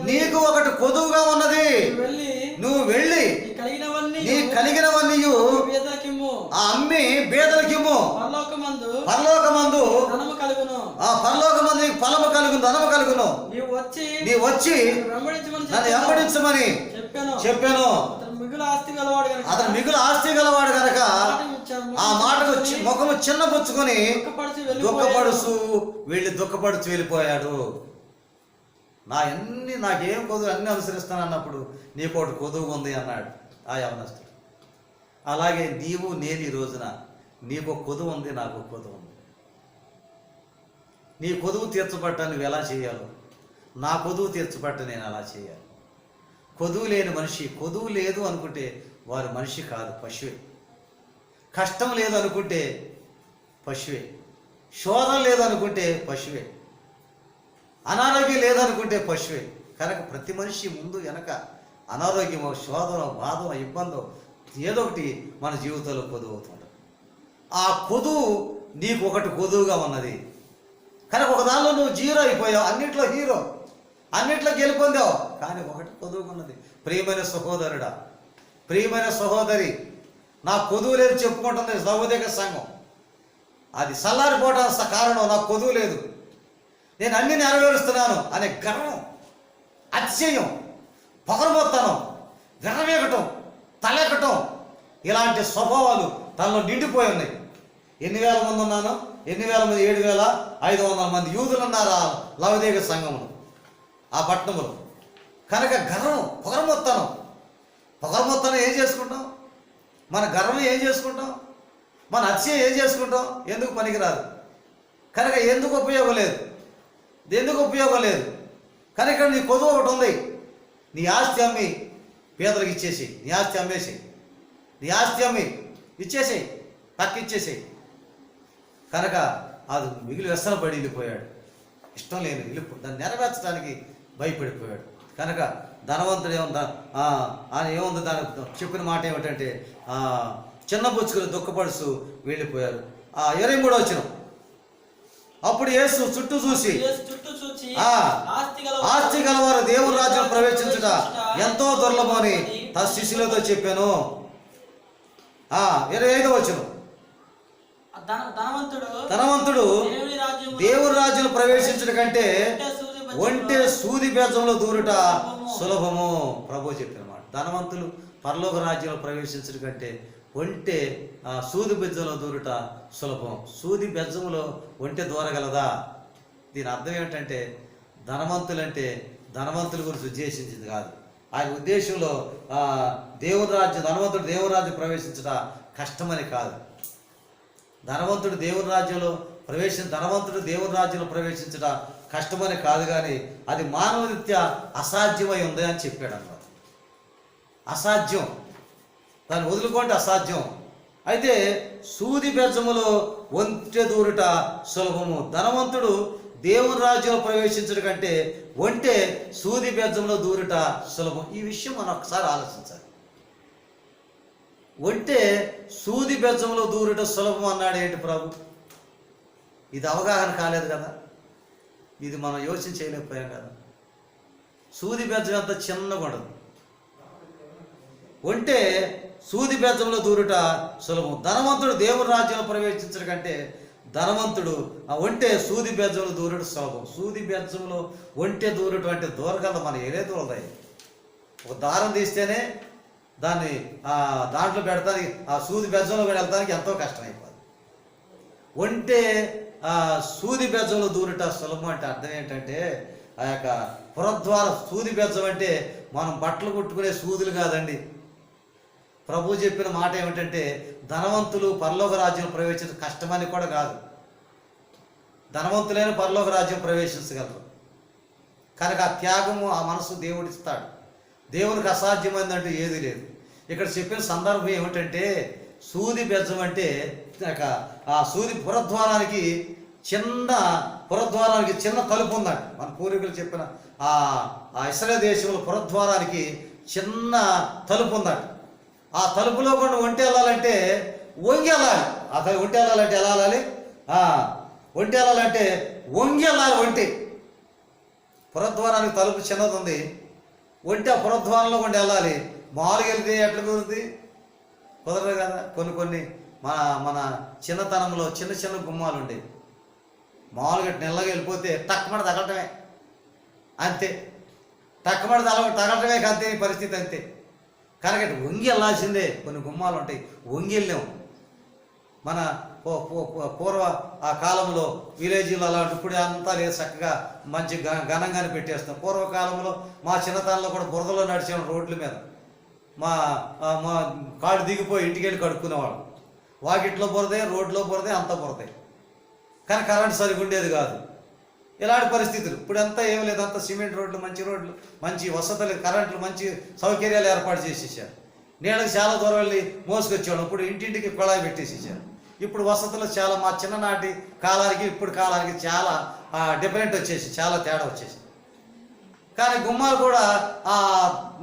నీకు ఒకటి కొదువుగా ఉన్నది, నువ్వు వెళ్ళి నీ కలిగినవన్నీ ఆ అమ్మి బేదలకిమ్ము, పరలోకమందు ఆ పరలోకమందు నీకు ఫలము కలుగును, ధనము కలుగును, నీ వచ్చి నన్ను వెంబడించమని చెప్పాను. అతను మిగులు ఆస్తి గలవాడు కనుక ఆ మాటకు ముఖము చిన్నపుచ్చుకొని దుఃఖపడుచు వెళ్ళిపోయాడు. నాకేం కొదువు అన్ని అనుసరిస్తాను అన్నప్పుడు నీకోటి కొదువు ఉంది అన్నాడు ఆ యవనస్తుడు. అలాగే నీవు నేను ఈ రోజున నీకు కొదువు ఉంది, నాకు కొదువు ఉంది. నీ కొదువు తీర్చబట్ట నువ్వు ఎలా చేయాలో, నా కొదువు తీర్చబట్ట నేను అలా చేయాలి. కొదువు లేని మనిషి, కొదువు లేదు అనుకుంటే వారు మనిషి కాదు, పశువే. కష్టం లేదు అనుకుంటే పశువే, శోధన లేదనుకుంటే పశువే, అనారోగ్యం లేదనుకుంటే పశువే. కనుక ప్రతి మనిషి ముందు వెనక అనారోగ్యమో, శోధనో, బాధో, ఇబ్బందో ఏదో ఒకటి మన జీవితంలో కొదువు అవుతుంటాం. ఆ కొదువు నీకు ఒకటి కొదువుగా ఉన్నది కనుక ఒక దానిలో నువ్వు జీరో అయిపోయావు, అన్నిట్లో హీరో, అన్నిట్లో గెలుపొందావు, కానీ ఒకటి కొదువుగా ఉన్నది. ప్రియమైన సహోదరుడా, ప్రియమైన సహోదరి, నా కొదువు లేదు చెప్పుకుంటుంది లౌకిక సంఘం. అది చల్లారిపోవడానికి కారణం నాకు కొదువు లేదు, నేను అన్ని నెరవేరుస్తున్నాను అనే గర్వం, అతిశయం, పొగరబోత్తనం, విర్రవేగటం, తలెక్కటం, ఇలాంటి స్వభావాలు తనలో నిండిపోయి ఉన్నాయి. ఎన్ని వేల మంది ఉన్నాను? 7,500 మంది యూదులు ఉన్నారు ఆ లౌకిక సంఘంలో, ఆ పట్టణంలో. కనుక గర్వం, పొగరమొత్తనం ఏం చేసుకుంటాం? మన గర్వం ఏం చేసుకుంటాం? మన అతిశయం ఏం చేసుకుంటాం? ఎందుకు పనికిరాదు కనుక, ఎందుకు ఉపయోగం లేదు కనుక నీ కొదువు ఒకటి ఉంది. నీ ఆస్తి అమ్మి పేదలకు ఇచ్చేసి, నీ ఆస్తి అమ్మేసి, నీ ఆస్తి అమ్మి ఇచ్చేసేయి, పక్క ఇచ్చేసేయి. కనుక అది మిగిలి వ్యసన పడి వెళ్ళిపోయాడు, ఇష్టం లేని దాన్ని నెరవేర్చడానికి భయపడిపోయాడు. కనుక ధనవంతుడు ఏముంది దాని చెప్పిన మాట ఏమిటంటే చిన్న బుచ్చుకుని దుఃఖపడుచు వెళ్ళిపోయారు. 23వ వచనం, అప్పుడు యేసు చుట్టూ చూసి ఆస్తి గలవారు దేవుని రాజ్యం ప్రవేశించుట ఎంతో దుర్లభమని తన శిష్యులతో చెప్పాను. 25వ వచనం, ధనవంతుడు దేవుని రాజ్యం ప్రవేశించడం కంటే ఒంటె సూది బెజ్జంలో దూరుట సులభము. ప్రభు చెప్పిన మాట, ధనవంతులు పరలోక రాజ్యంలో ప్రవేశించడం కంటే ఒంటె సూది బెజ్జంలో దూరుట సులభం. సూది బెజ్జంలో ఒంటె దూరగలదా? దీని అర్థం ఏమిటంటే ధనవంతుల గురించి ఉద్దేశించింది కాదు. ఆయన ఉద్దేశంలో ధనవంతుడు దేవుని రాజ్యం ప్రవేశించట కష్టమని కాదు. ధనవంతుడు దేవుని రాజ్యంలో ప్రవేశించట కష్టమని కాదు, కానీ అది మానవరీత్యా అసాధ్యమై ఉంది అని చెప్పాడు అన్నమాట. అసాధ్యం, దాన్ని వదులుకోండి, అసాధ్యం. అయితే సూది బెజ్జములో ఒంటె దూరుట సులభము. ధనవంతుడు దేవుని రాజ్యంలో ప్రవేశించడం కంటే ఒంటె సూది బెజ్జంలో దూరుట సులభం. ఈ విషయం మనం ఒకసారి ఆలోచించాలి. ఒంటె సూది బెజ్జంలో దూరుట సులభం అన్నాడు ఏంటి ప్రభు? ఇది అవగాహన కాలేదు కదా, ఇది మనం యోచన చేయలేకపోయాం కదా. సూది బెజ్జం అంత చిన్నగా ఉండదు, ఒంటె సూది బెజ్జంలో దూరుట సులభం. ధనవంతుడు దేవుని రాజ్యంలో ప్రవేశించడం కంటే ఒంటె సూది బెజ్జంలో దూరుట సులభం. సూది బెజ్జంలో ఒంటె దూరటం అంటే దూరగల మన ఏరే దూరదాయి. ఒక దారం తీస్తేనే దాన్ని దాంట్లో పెడతానికి, ఆ సూది బెజ్జంలో వెళ్తానికి ఎంతో కష్టమైపోతుంది. ఒంటె సూది బెజ్జంలో దూరుట సులభం అంటే అర్థం ఏంటంటే ఆ యొక్క పురద్వార సూది బెజ్జం అంటే మనం బట్టలు కుట్టుకునే సూదులు కాదండి. ప్రభు చెప్పిన మాట ఏమిటంటే ధనవంతులు పరలోక రాజ్యం ప్రవేశించడం కష్టమని కూడా కాదు. ధనవంతులైన పరలోక రాజ్యం ప్రవేశించగలరు. కనుక ఆ త్యాగము, ఆ మనసు దేవుడు ఇస్తాడు. దేవునికి అసాధ్యమైందంటూ ఏది లేదు. ఇక్కడ చెప్పిన సందర్భం ఏమిటంటే, సూది బెజ్జం అంటే ఆ సూది పురద్వారానికి చిన్న తలుపు ఉందంట. మన పూర్వీకులు చెప్పిన ఆ ఇశ్రాయేలు దేశంలో పురద్వారానికి చిన్న తలుపు ఉందంట. ఆ తలుపులో కూడా ఒంటి వెళ్ళాలంటే వంగి వెళ్ళాలి. ఒంటి వెళ్ళాలంటే ఎలా వెళ్ళాలి? ఒంటి వెళ్ళాలంటే వంగి వెళ్ళాలి. ఒంటి పురద్వారానికి తలుపు చిన్నది ఉంది, ఒంటి ఆ పురద్వారంలో కూడా వెళ్ళాలి. మామూలుగా వెళ్తే ఎట్లా కుదురుతుంది? కుదరదు కదా. కొన్ని మన చిన్నతనంలో చిన్న గుమ్మాలు ఉండేవి. మామూలుగా నెల్లగా వెళ్ళిపోతే టక్కమడ తగలటమే అంతే. టక్కమడ తగలటమే అంతే పరిస్థితి అంతే. కనుక వంగి వెళ్ళాల్సిందే. కొన్ని గుమ్మాలు ఉంటాయి, వంగి వెళ్ళాం. మన పూర్వ ఆ కాలంలో విలేజ్లో అలాంటి, ఇప్పుడు అంతా లేదు, చక్కగా మంచి ఘనంగానే పెట్టేస్తాం. పూర్వకాలంలో మా చిన్నతనంలో కూడా బురదలో నడిచాం రోడ్ల మీద. మా కాళ్ళు దిగిపోయి ఇంటికి వెళ్ళి కడుక్కునేవాళ్ళం. వాకిట్లో బురదే, రోడ్లో బురదే, అంతా బురదే. కానీ కరెంట్ సరిగా ఉండేది కాదు. ఇలాంటి పరిస్థితులు. ఇప్పుడు అంతా ఏం లేదు, అంతా సిమెంట్ రోడ్లు, మంచి వసతులు, కరెంట్లు, మంచి సౌకర్యాలు ఏర్పాటు చేసేసారు. నీళ్ళకి చాలా దూరం వెళ్ళి మోసుకొచ్చేవాళ్ళం. ఇప్పుడు ఇంటింటికి కుళాయి పెట్టేసేసారు. ఇప్పుడు వసతులు చాలా, మా చిన్ననాటి కాలానికి ఇప్పుడు కాలానికి చాలా డిఫరెంట్ వచ్చేసి, చాలా తేడా వచ్చేసి. కానీ గుమ్మాలు కూడా ఆ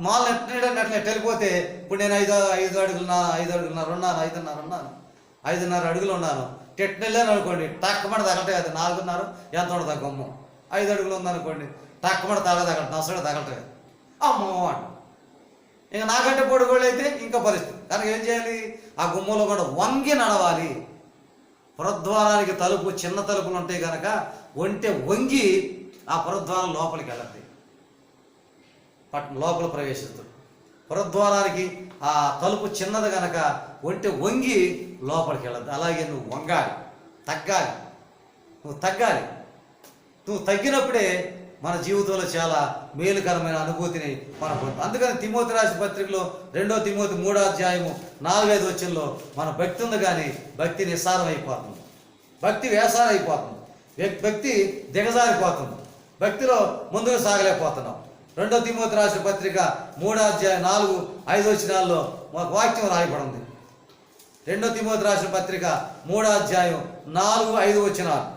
మాల్ నెట్టినట్లే వెళ్ళిపోతే, ఇప్పుడు నేను 5 అడుగులున్నర ఉన్నాను, 5.5 అడుగులు ఉన్నాను. టెట్నెళ్ళాను అనుకోండి, టక్కమడ తగలటే. అది 4.5 ఎంత ఉండదు గుమ్మం. 5 అడుగులు ఉందనుకోండి, టక్కమడ తగలదు, నసడ తగలటే. అమ్మో అంట. ఇంకా నాకంటే పొడుగోళ్ళు అయితే ఇంకా పరిస్థితి. కనుక ఏం చేయాలి? ఆ గుమ్మంలో కూడా వంగి నడవాలి. పురద్వారానికి తలుపు చిన్న తలుపులు ఉంటాయి కనుక వంగి ఆ పురద్వారం లోపలికి వెళ్ళద్ది. లోపల ప్రవేశిస్తుంది. పురద్వారానికి ఆ తలుపు చిన్నది కనుక వంగి లోపలికి వెళ్ళద్దు. అలాగే నువ్వు వంగాలి, తగ్గాలి. నువ్వు తగ్గినప్పుడే మన జీవితంలో చాలా మేలుకరమైన అనుభూతిని మనం పొందుతాం. అందుకని తిమోతి రాసిన పత్రికలో 2 తిమోతి 3:4-5 వచనంలో మన భక్తి ఉంది, కానీ భక్తి నిస్సారం అయిపోతుంది, భక్తి వేసారం అయిపోతుంది, భక్తి దిగజారిపోతుంది, భక్తిలో ముందుకు సాగలేకపోతున్నాం. 2 తిమోతి రాసిన పత్రిక 3:4-5 వచనాల్లో మాకు వాక్యం రాయబడింది. 2 తిమోతి రాసిన పత్రిక 3:4-5 వచనాలు.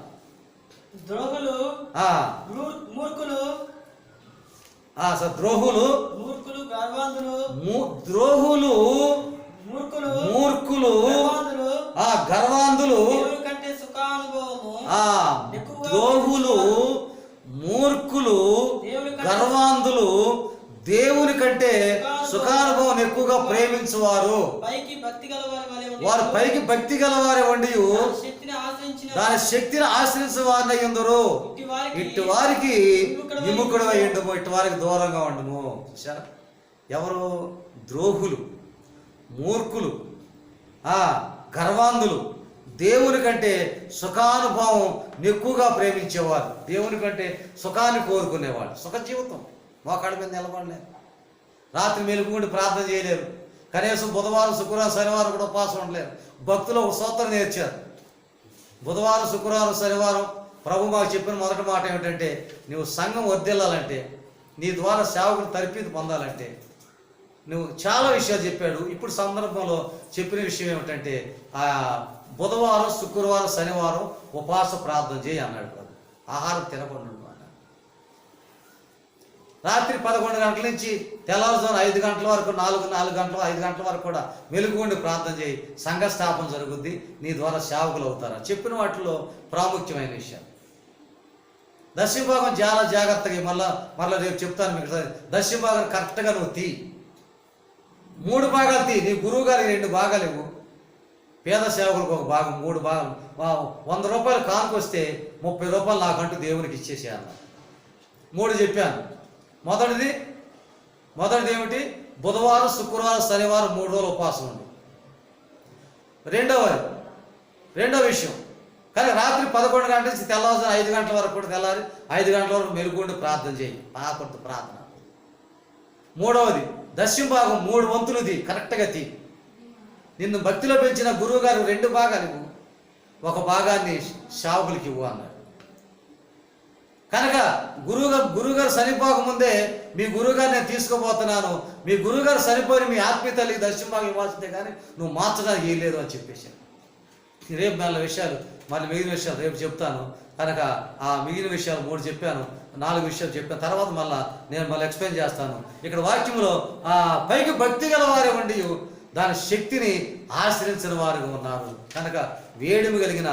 ద్రోహులు, మూర్ఖులు, ద్రోహులు, మూర్ఖులు, గర్వాంధులు, ద్రోహులు, మూర్ఖులు, గర్వాంధులు దేవుని కంటే సుఖానుభవం ఎక్కువగా ప్రేమించువారు. వారు పైకి భక్తి గలవారే వండి దాని శక్తిని ఆశ్రయించే వారిని అయ్యుందరు. ఇటు వారికి విముఖుడు అయ్యుండము, ఇటు వారికి దూరంగా ఉండము. చూసారా? ఎవరు? ద్రోహులు, మూర్ఖులు, గర్వాంధులు, దేవుని కంటే సుఖానుభవం ఎక్కువగా ప్రేమించేవారు, దేవుని కంటే సుఖాన్ని కోరుకునేవాళ్ళు. సుఖ జీవితం మోకాళ్ళ మీద నిలబడలేరు, రాత్రి మెలుగుండి ప్రార్థన చేయలేరు, కనీసం బుధవారం, శుక్రవారం, శనివారం కూడా ఉపవాసం ఉండలేరు. భక్తులు ఒక సూత్రం నేర్చారు. బుధవారం, శుక్రవారం, శనివారం ప్రభు మాకు చెప్పిన మొదటి మాట ఏమిటంటే, నువ్వు సంఘం వర్ధిల్లాలంటే, నీ ద్వారా సేవకులు తరపీదు పొందాలంటే, నువ్వు చాలా విషయాలు చెప్పాడు. ఇప్పుడు సందర్భంలో చెప్పిన విషయం ఏమిటంటే, బుధవారం, శుక్రవారం, శనివారం ఉపవాస ప్రార్థన చేయి అన్నాడు. ఆహారం తినకుండా రాత్రి 11 గంటల నుంచి తెల్లవారుజామున 5 గంటల వరకు, 4 గంటలు, 5 గంటల వరకు కూడా మెలుగుండి ప్రార్థన చేయి. సంఘ స్థాపన జరుగుద్ది, నీ ద్వారా సేవకులు అవుతారా. చెప్పిన వాటిలో ప్రాముఖ్యమైన విషయం. దశమభాగం చాలా జాగ్రత్తగా, మళ్ళీ రేపు చెప్తాను మీకు. దశమభాగం కరెక్ట్గా నువ్వు 3 భాగాలు నీ గురువు గారికి 2 భాగాలు ఇవ్వు, పేద సేవకులకు 1 భాగం, 3 భాగాలు. 100 రూపాయలు కానుకొస్తే 30 రూపాయలు నాకంటూ దేవునికి ఇచ్చేసేయాలి. 3 చెప్పాను. మొదటిది ఏమిటి? బుధవారం, శుక్రవారం, శనివారం 3 రోజులు ఉపవాసం ఉంది. రెండవ విషయం, కానీ రాత్రి 11 గంటల నుంచి తెల్లవారుజామున 5 గంటల వరకు కూడా, తెల్లారి 5 గంటల వరకు మెలుగుండి ప్రార్థన చేయి, పాపడుతూ ప్రార్థన. 3వది దశమభాగం 3 వంతులుది కరెక్ట్గా నిన్ను భక్తిలో పెంచిన గురువు గారు 2 భాగాలు ఇవ్వు, 1 భాగాన్ని సేవకులకి ఇవ్వు అన్నాడు. కనుక గురువుగారు చనిపోక ముందే మీ గురువుగారు నేను తీసుకుపోతున్నాను, మీ గురువుగారు చనిపోయి మీ ఆత్మీయ తల్లికి దర్శనం ఇవ్వాల్సిందే కానీ నువ్వు మార్చడానికి ఏం లేదు అని చెప్పేసి. రేపు మళ్ళీ విషయాలు మళ్ళీ మిగిలిన విషయాలు రేపు చెప్తాను. కనుక ఆ మిగిలిన విషయాలు 3 చెప్పాను, 4 విషయాలు చెప్పాను. తర్వాత నేను మళ్ళీ ఎక్స్ప్లెయిన్ చేస్తాను. ఇక్కడ వాక్యంలో పైకి భక్తి గల వారే ఉండి దాని శక్తిని ఆశ్రయించిన వారుగా ఉన్నారు. కనుక వేడిమి కలిగిన